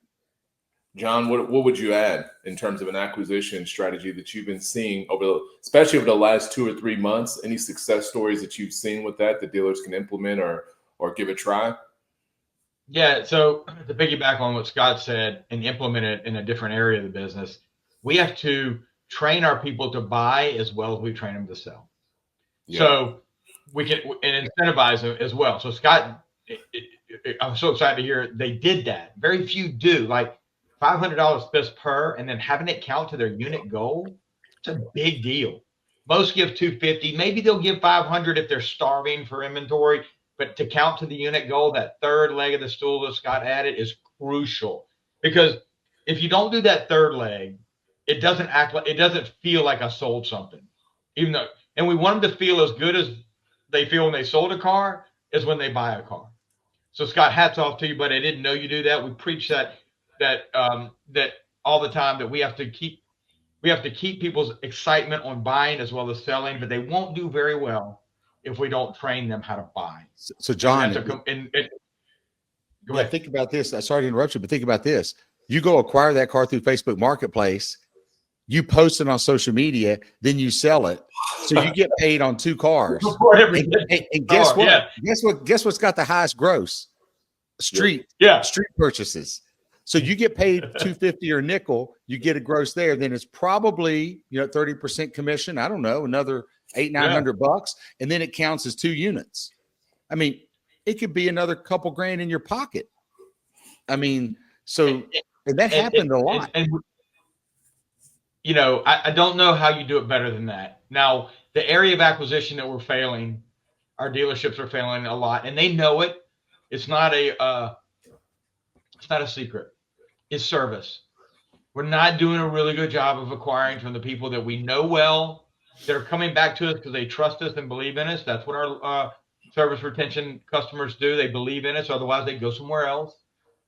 John, what would you add in terms of an acquisition strategy that you've been seeing especially over the last 2 or 3 months? Any success stories that you've seen with that dealers can implement or give a try? Yeah. So to piggyback on what Scott said and implement it in a different area of the business, we have to train our people to buy as well as we train them to sell. Yeah. So we can and incentivize them as well. So Scott, I'm so excited to hear they did that. Very few do, like $500 spiffs per, and then having it count to their unit goal. It's a big deal. Most give $250. Maybe they'll give $500 if they're starving for inventory, but to count to the unit goal, that third leg of the stool that Scott added is crucial, because if you don't do that third leg, it doesn't feel like I sold something, and we want them to feel as good as they feel when they sold a car as when they buy a car. So Scott, hats off to you, but I didn't know you do that. We preach that all the time, that we have to keep people's excitement on buying as well as selling, but they won't do very well if we don't train them how to buy. So John, go ahead. Think about this. Sorry to interrupt you, but think about this. You go acquire that car through Facebook Marketplace, you post it on social media, then you sell it. So you get paid on 2 cars. And guess what? Yeah. Guess what's got the highest gross? Street purchases. So you get paid $250 or nickel, you get a gross there, then it's probably 30% commission. I don't know, another $800-900, and then it counts as 2 units. I mean, it could be another couple grand in your pocket. I mean, so that happened a lot. I don't know how you do it better than that. Now, the area of acquisition that we're failing, our dealerships are failing a lot, and they know it. It's not a secret. It's service. We're not doing a really good job of acquiring from the people that we know well. They're coming back to us because they trust us and believe in us. That's what our service retention customers do. They believe in us. Otherwise, they go somewhere else.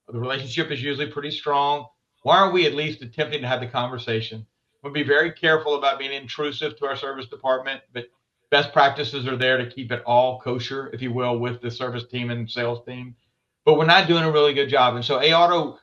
The relationship is usually pretty strong. Why aren't we at least attempting to have the conversation? We'll be very careful about being intrusive to our service department, but best practices are there to keep it all kosher, if you will, with the service team and sales team. But we're not doing a really good job. And so Auto,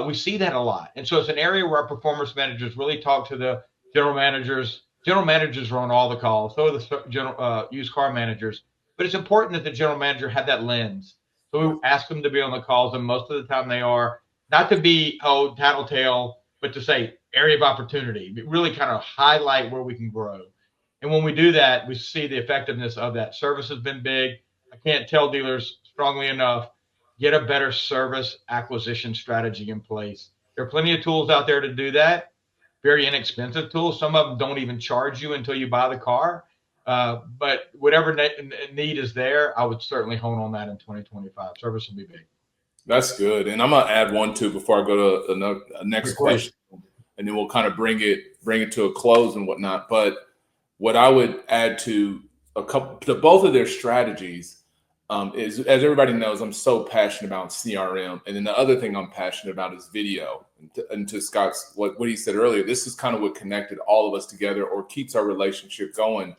we see that a lot. And so it's an area where our performance managers really talk to the general managers. General managers are on all the calls. So are the used car managers. But it's important that the general manager have that lens. So we ask them to be on the calls, and most of the time they are. Not to be, tattletale, but to say area of opportunity. Really kind of highlight where we can grow. And when we do that, we see the effectiveness of that. Service has been big. I can't tell dealers strongly enough, get a better service acquisition strategy in place. There are plenty of tools out there to do that. Very inexpensive tools. Some of them don't even charge you until you buy the car. But whatever need is there, I would certainly hone on that in 2025. Service will be big. That's good. And I'm going to add one too before I go to the next question, and then we'll kind of bring it to a close and whatnot. But what I would add to both of their strategies is, as everybody knows, I'm so passionate about CRM. And then the other thing I'm passionate about is video. And to Scott's, what he said earlier, this is kind of what connected all of us together or keeps our relationship going.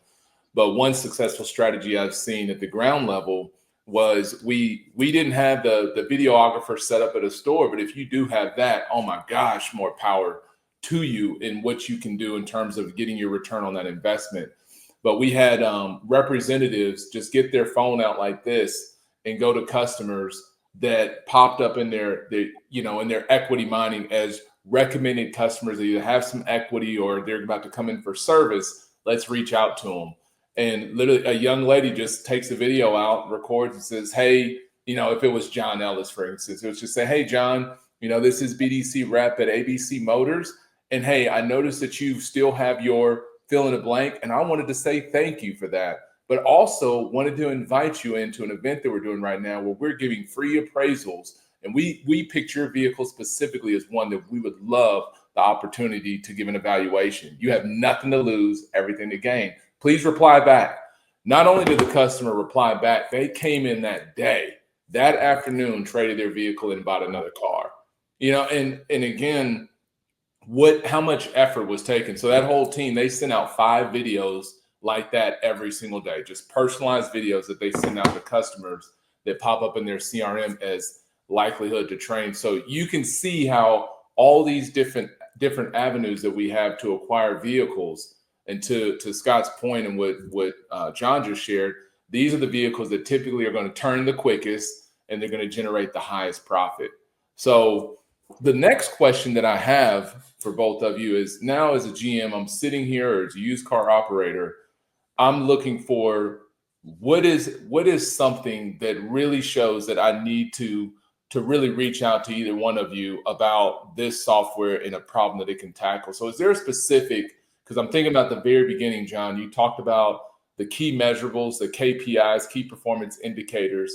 But one successful strategy I've seen at the ground level was we didn't have the videographer set up at a store, but if you do have that, oh my gosh, more power to you in what you can do in terms of getting your return on that investment. But we had representatives just get their phone out like this and go to customers that popped up in their equity mining as recommended customers that either have some equity or they're about to come in for service. Let's reach out to them. And literally a young lady just takes a video out, records and says, hey, if it was John Ellis, for instance, it was just say, hey, John, this is BDC rep at ABC Motors. And hey, I noticed that you still have your fill in the blank. And I wanted to say thank you for that, but also wanted to invite you into an event that we're doing right now where we're giving free appraisals. And we picked your vehicle specifically as one that we would love the opportunity to give an evaluation. You have nothing to lose, everything to gain. Please reply back. Not only did the customer reply back, they came in that day, that afternoon, traded their vehicle and bought another car. And again, how much effort was taken. So that whole team, they sent out 5 videos like that every single day, just personalized videos that they send out to customers that pop up in their CRM as likelihood to train. So you can see how all these different avenues that we have to acquire vehicles. And to Scott's point and what John just shared, these are the vehicles that typically are going to turn the quickest and they're going to generate the highest profit. So the next question that I have for both of you is, now as a GM, I'm sitting here, or as a used car operator, I'm looking for what is something that really shows that I need to really reach out to either one of you about this software and a problem that it can tackle. So is there a specific, because I'm thinking about the very beginning, John, you talked about the key measurables, the KPIs, key performance indicators.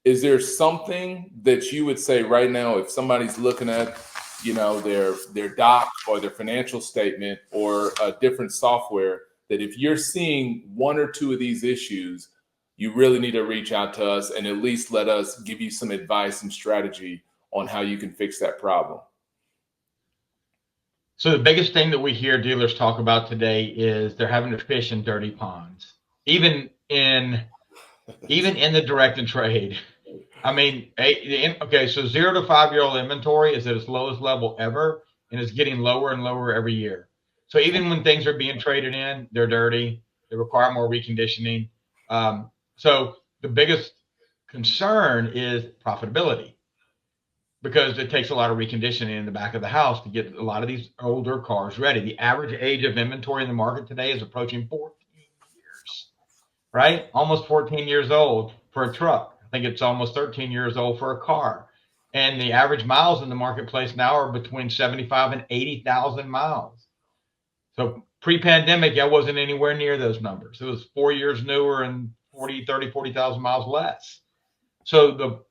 Is there something that you would say right now, if somebody's looking at, their doc or their financial statement or a different software, that if you're seeing one or two of these issues, you really need to reach out to us and at least let us give you some advice and strategy on how you can fix that problem? So the biggest thing that we hear dealers talk about today is they're having to fish in dirty ponds, even in the direct and trade. I mean, okay, so 0 to 5 year old inventory is at its lowest level ever, and it's getting lower and lower every year. So even when things are being traded in, they're dirty. They require more reconditioning. So the biggest concern is profitability, because it takes a lot of reconditioning in the back of the house to get a lot of these older cars ready. The average age of inventory in the market today is approaching 14 years, right? Almost 14 years old for a truck. I think it's almost 13 years old for a car. And the average miles in the marketplace now are between 75 and 80,000 miles. So pre-pandemic, I wasn't anywhere near those numbers. It was 4 years newer and 40,000 miles less. So the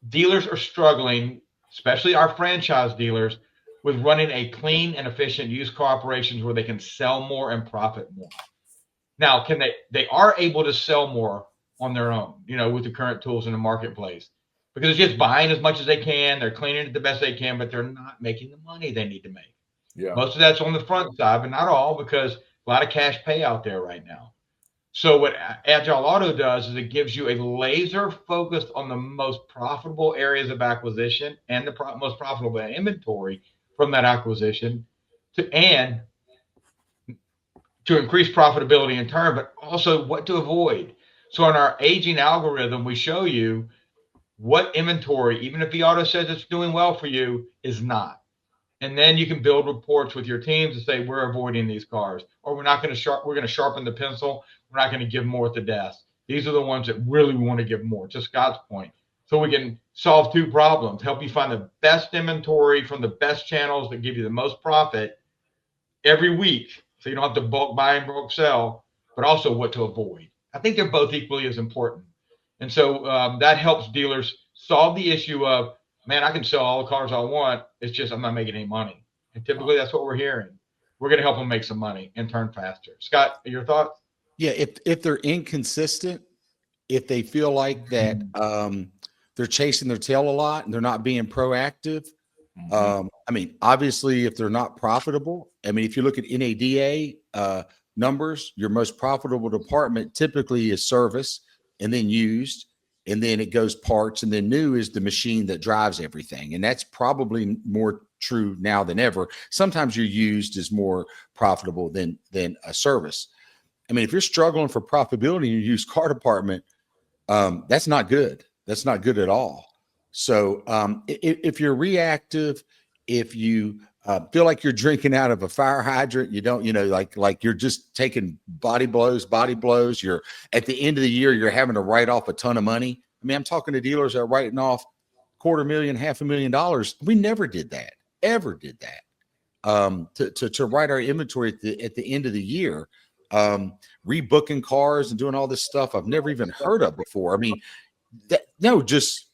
dealers are struggling, especially our franchise dealers, with running a clean and efficient used car operations where they can sell more and profit more. Now, they are able to sell more on their own, with the current tools in the marketplace, because it's just buying as much as they can. They're cleaning it the best they can, but they're not making the money they need to make. Yeah. Most of that's on the front side, but not all, because a lot of cash pay out there right now. So what Agile Auto does is it gives you a laser focused on the most profitable areas of acquisition and the most profitable inventory from that acquisition to increase profitability in turn, but also what to avoid. So in our aging algorithm, we show you what inventory, even if the auto says it's doing well for you, is not. And then you can build reports with your teams to say, we're avoiding these cars, or we're going to sharpen the pencil. We're not going to give more at the desk. These are the ones that really want to give more, to Scott's point. So we can solve 2 problems, help you find the best inventory from the best channels that give you the most profit every week. So you don't have to bulk buy and bulk sell, but also what to avoid. I think they're both equally as important. And so that helps dealers solve the issue of, man, I can sell all the cars I want. It's just I'm not making any money. And typically that's what we're hearing. We're going to help them make some money and turn faster. Scott, your thoughts? Yeah, if they're inconsistent, if they feel like that they're chasing their tail a lot and they're not being proactive. I mean, obviously, if they're not profitable, I mean, if you look at NADA numbers, your most profitable department typically is service and then used, and then it goes parts, and then new is the machine that drives everything. And that's probably more true now than ever. Sometimes your used is more profitable than a service. I mean, if you're struggling for profitability in your used car department, that's not good. That's not good at all. So if you're reactive, if you feel like you're drinking out of a fire hydrant, you don't, like you're just taking body blows, you're at the end of the year, you're having to write off a ton of money. I mean, I'm talking to dealers that are writing off $250,000, $500,000. We never did that, ever did that. To write our inventory at the end of the year, rebooking cars and doing all this stuff I've never even heard of before. I mean, just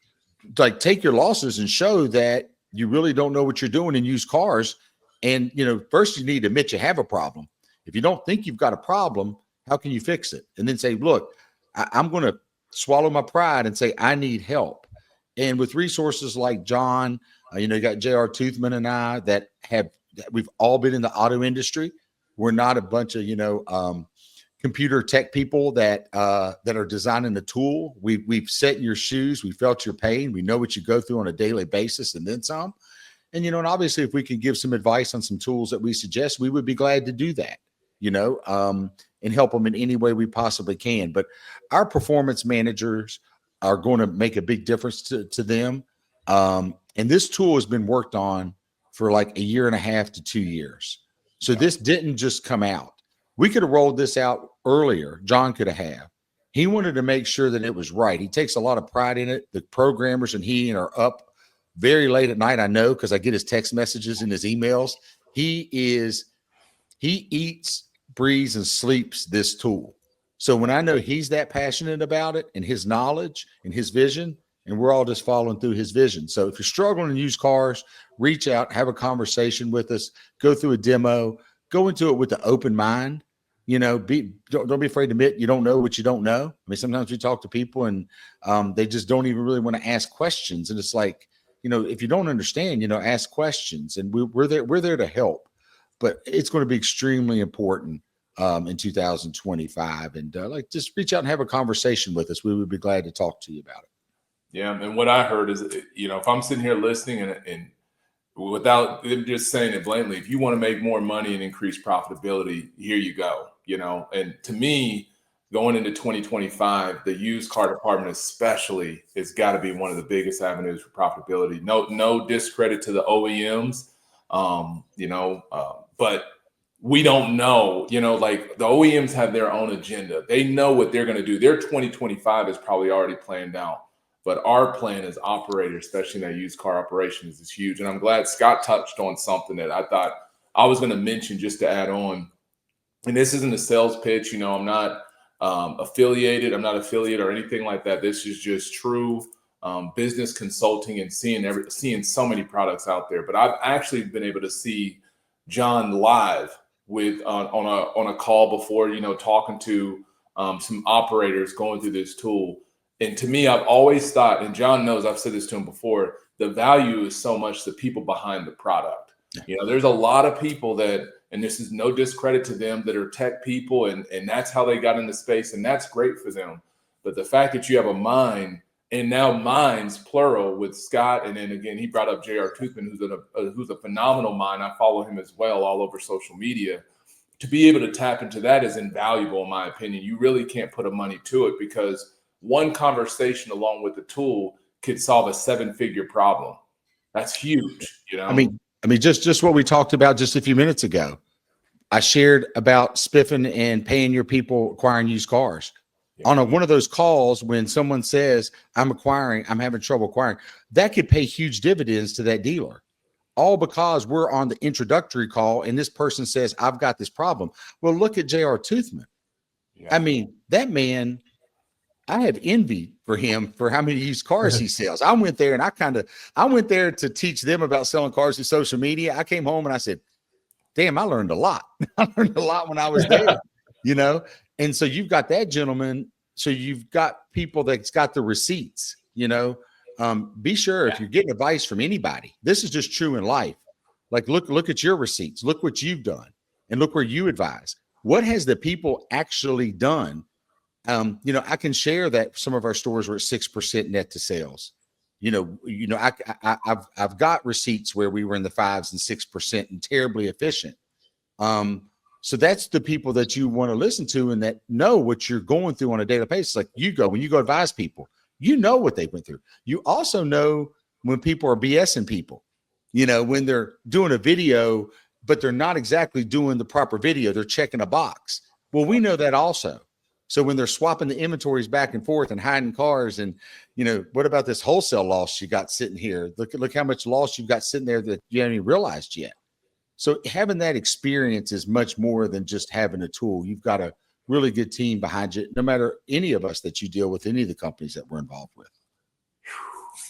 like take your losses and show that you really don't know what you're doing in used cars. And, first you need to admit you have a problem. If you don't think you've got a problem, how can you fix it? And then say, look, I'm going to swallow my pride and say, I need help. And with resources like John, you got JR Toothman and I we've all been in the auto industry. We're not a bunch of, computer tech people that are designing the tool. We've sat in your shoes. We felt your pain. We know what you go through on a daily basis and then some. And, and obviously if we can give some advice on some tools that we suggest, we would be glad to do that, and help them in any way we possibly can. But our performance managers are going to make a big difference to them. And this tool has been worked on for like 1.5 to 2 years. So this didn't just come out. We could have rolled this out earlier. John could have. He wanted to make sure that it was right. He takes a lot of pride in it. The programmers and he are up very late at night. I know, because I get his text messages and his emails. He eats, breathes, and sleeps this tool. So when I know he's that passionate about it and his knowledge and his vision, and we're all just following through his vision. So if you're struggling to use cars, reach out, have a conversation with us, go through a demo, go into it with an open mind. Don't be afraid to admit you don't know what you don't know. I mean, sometimes we talk to people and they just don't even really want to ask questions. And it's like, if you don't understand, ask questions, and we're there to help. But it's going to be extremely important in 2025. And just reach out and have a conversation with us. We would be glad to talk to you about it. Yeah. And what I heard is, if I'm sitting here listening and without them just saying it blatantly, if you want to make more money and increase profitability, here you go, and to me, going into 2025, the used car department especially has got to be one of the biggest avenues for profitability. No discredit to the OEMs, but we don't know, like the OEMs have their own agenda. They know what they're going to do. Their 2025 is probably already planned out. But our plan as operators, especially in that used car operations, is huge. And I'm glad Scott touched on something that I thought I was going to mention just to add on. And this isn't a sales pitch. I'm not affiliated. I'm not affiliate or anything like that. This is just true business consulting and seeing so many products out there. But I've actually been able to see John live with on a call before, talking to some operators going through this tool. And to me, I've always thought, and John knows, I've said this to him before, the value is so much the people behind the product. There's a lot of people that, and this is no discredit to them, that are tech people, and that's how they got into space, and that's great for them. But the fact that you have a mind, and now minds, plural, with Scott, and then again, he brought up JR Toothman, who's a phenomenal mind. I follow him as well all over social media. To be able to tap into that is invaluable, in my opinion. You really can't put a money to it, because one conversation along with the tool could solve a 7-figure problem. That's huge, I mean, just what we talked about just a few minutes ago. I shared about spiffing and paying your people acquiring used cars. Yeah. On one of those calls, when someone says, I'm having trouble acquiring, that could pay huge dividends to that dealer. All because we're on the introductory call and this person says, I've got this problem. Well, look at JR Toothman. I mean, that man, I have envy for him for how many used cars he sells. I went there and I went there to teach them about selling cars through social media. I came home and I said, damn, I learned a lot. I learned a lot when I was there, you know? And so you've got that gentleman. So you've got people that's got the receipts, you know? Be sure if you're getting advice from anybody, this is just true in life. Like, look at your receipts, look what you've done and look where you advise. What has the people actually done? You know, I can share that some of our stores were at 6% net to sales. I've got receipts where we were in the 5s and 6% and terribly efficient. So that's the people that you want to listen to and that know what you're going through on a daily basis. Like when you go advise people, you know what they went through. You also know when people are BSing people, you know, when they're doing a video, but they're not exactly doing the proper video. They're checking a box. Well, we know that also. So when they're swapping the inventories back and forth and hiding cars and, you know, what about this wholesale loss you got sitting here? Look how much loss you've got sitting there that you haven't even realized yet. So having that experience is much more than just having a tool. You've got a really good team behind you, no matter any of us that you deal with, any of the companies that we're involved with.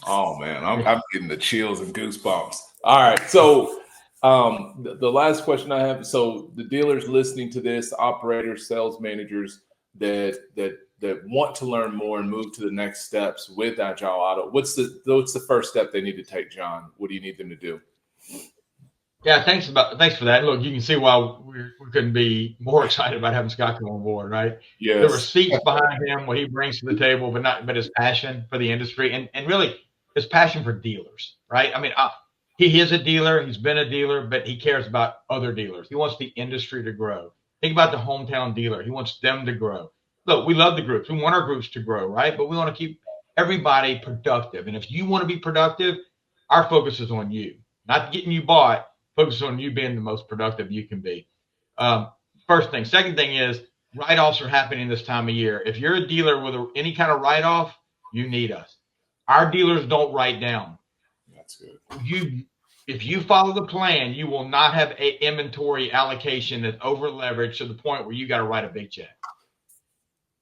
Oh man, I'm getting the chills and goosebumps. All right. So the last question I have, so the dealers listening to this, operators, sales managers that want to learn more and move to the next steps with Agile Auto, what's the first step they need to take, John? What do you need them to do? Yeah, thanks for that. Look, you can see why we couldn't be more excited about having Scott come on board, right? Yes. The receipts behind him, what he brings to the table, but his passion for the industry and really his passion for dealers, right? I mean, he is a dealer, he's been a dealer, but he cares about other dealers. He wants the industry to grow. Think about the hometown dealer. He wants them to grow. Look, we love the groups. We want our groups to grow, right? But we want to keep everybody productive. And if you want to be productive, our focus is on you, not getting you bought. Focus on you being the most productive you can be. First thing. Second thing is write-offs are happening this time of year. If you're a dealer with any kind of write-off, you need us. Our dealers don't write down. That's good. If you follow the plan, you will not have an inventory allocation that's over leveraged to the point where you got to write a big check.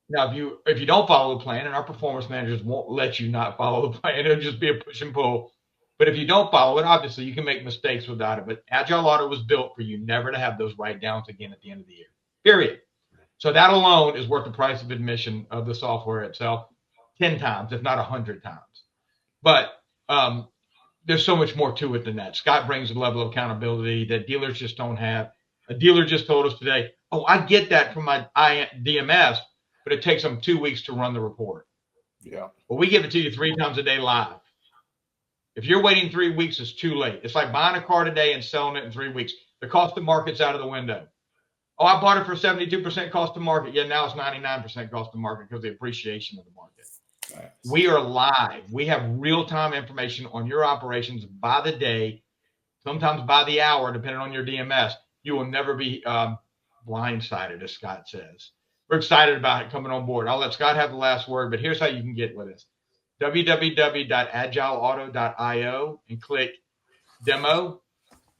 Now, if you don't follow the plan, and our performance managers won't let you not follow the plan, it'll just be a push and pull. But if you don't follow it, obviously you can make mistakes without it. But Agile Auto was built for you never to have those write downs again at the end of the year, period. So that alone is worth the price of admission of the software itself 10 times, if not 100 times. But there's so much more to it than that. Scott brings a level of accountability that dealers just don't have. A dealer just told us today, oh, I get that from my DMS, but it takes them 2 weeks to run the report. Yeah. Well, we give it to you 3 times a day live. If you're waiting 3 weeks, it's too late. It's like buying a car today and selling it in 3 weeks. The cost of market's out of the window. Oh, I bought it for 72% cost of market. Yeah, now it's 99% cost of market because of the appreciation of the market. Nice. We are live. We have real-time information on your operations by the day, sometimes by the hour, depending on your DMS. You will never be blindsided, as Scott says. We're excited about it coming on board. I'll let Scott have the last word, but here's how you can get with us. www.agileauto.io and click demo.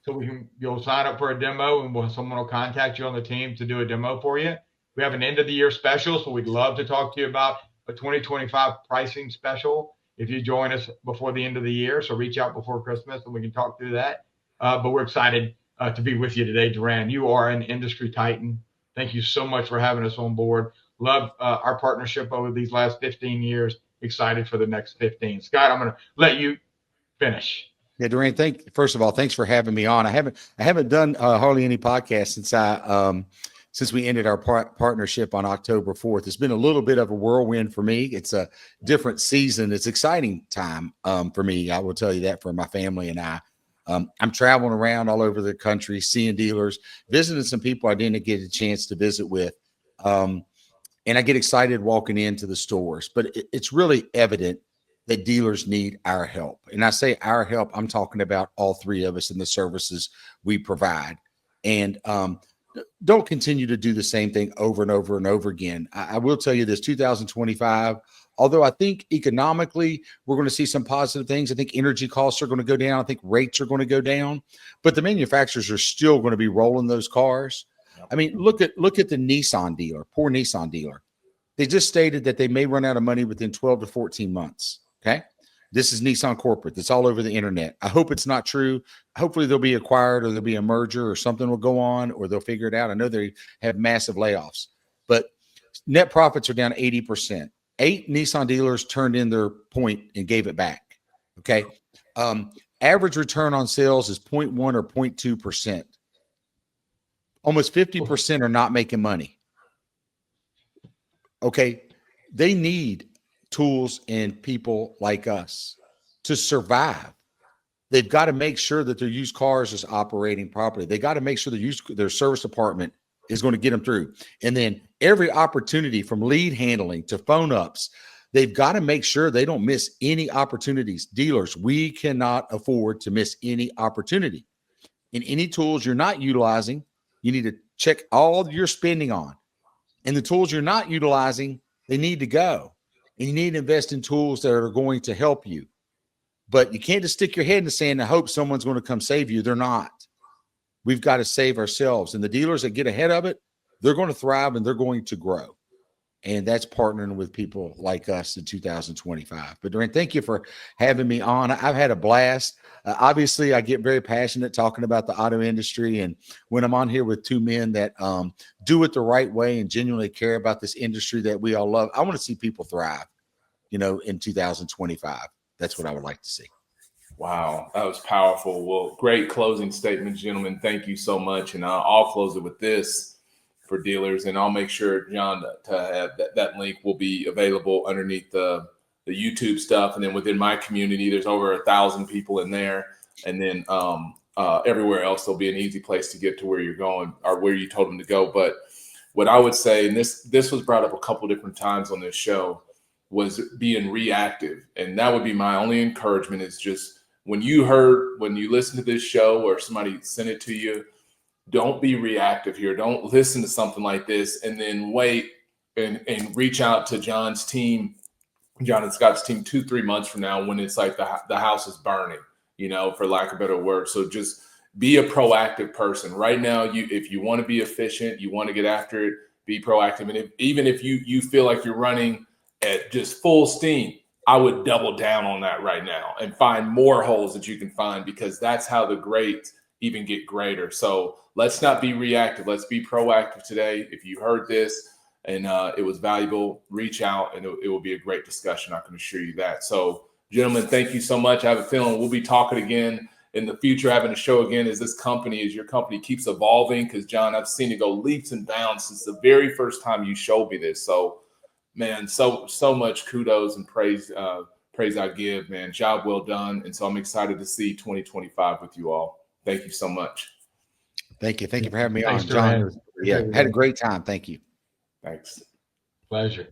So you'll sign up for a demo and someone will contact you on the team to do a demo for you. We have an end of the year special, so we'd love to talk to you about a 2025 pricing special if you join us before the end of the year. So reach out before Christmas and we can talk through that. But we're excited to be with you today, Durran. You are an industry titan. Thank you so much for having us on board. Love our partnership over these last 15 years. Excited for the next 15. Scott, I'm going to let you finish. Yeah, Durran, first of all, thanks for having me on. I haven't done hardly any podcasts since we ended our partnership on October 4th. It's been a little bit of a whirlwind for me. It's a different season. It's exciting time for me. I will tell you that, for my family and I. I'm traveling around all over the country, seeing dealers, visiting some people I didn't get a chance to visit with. And I get excited walking into the stores, but it's really evident that dealers need our help. And I say our help, I'm talking about all three of us and the services we provide. And don't continue to do the same thing over and over and over again. I will tell you this, 2025, although I think economically we're going to see some positive things. I think energy costs are going to go down. I think rates are going to go down, but the manufacturers are still going to be rolling those cars. I mean, look at the Nissan dealer, poor Nissan dealer. They just stated that they may run out of money within 12 to 14 months. Okay. This is Nissan corporate. That's all over the internet. I hope it's not true. Hopefully they'll be acquired, or there'll be a merger, or something will go on, or they'll figure it out. I know they have massive layoffs, but net profits are down 80%. 8 Nissan dealers turned in their point and gave it back. Okay. Average return on sales is 0.1 or 0.2%. Almost 50% are not making money. Okay. They need tools and people like us to survive. They've got to make sure that their used cars is operating properly. They got to make sure their service department is going to get them through. And then every opportunity, from lead handling to phone ups, they've got to make sure they don't miss any opportunities. Dealers, we cannot afford to miss any opportunity. And any tools you're not utilizing, you need to check all your spending on. And the tools you're not utilizing, they need to go. And you need to invest in tools that are going to help you. But you can't just stick your head in the sand and hope someone's going to come save you. They're not. We've got to save ourselves. And the dealers that get ahead of it, they're going to thrive and they're going to grow. And that's partnering with people like us in 2025. But Durran, thank you for having me on. I've had a blast. Obviously, I get very passionate talking about the auto industry. And when I'm on here with two men that do it the right way and genuinely care about this industry that we all love, I want to see people thrive, in 2025. That's what I would like to see. Wow, that was powerful. Well, great closing statement, gentlemen. Thank you so much. And I'll close it with this for dealers, and I'll make sure, John, to have that link will be available underneath the YouTube stuff. And then within my community, there's over 1,000 people in there. And then everywhere else, there'll be an easy place to get to where you're going or where you told them to go. But what I would say, and this was brought up a couple different times on this show, was being reactive. And that would be my only encouragement, is just when you listen to this show or somebody sent it to you, don't be reactive here. Don't listen to something like this and then wait and reach out to John and Scott's team 2-3 months from now, when it's like the house is burning, for lack of a better word. So just be a proactive person right now. If you want to be efficient, you want to get after it, be proactive. And even if you feel like you're running at just full steam, I would double down on that right now and find more holes that you can find, because that's how the great even get greater. So let's not be reactive. Let's be proactive today. If you heard this and it was valuable, reach out and it will be a great discussion. I can assure you that. So gentlemen, thank you so much. I have a feeling we'll be talking again in the future, having a show again as your company keeps evolving. Because John, I've seen it go leaps and bounds since the very first time you showed me this. So man, so much kudos and praise I give, man. Job well done. And so I'm excited to see 2025 with you all. Thank you so much. Thank you. Thank you for having me Thanks, on, John. Durran. Yeah, had a great time. Thank you. Thanks. Pleasure.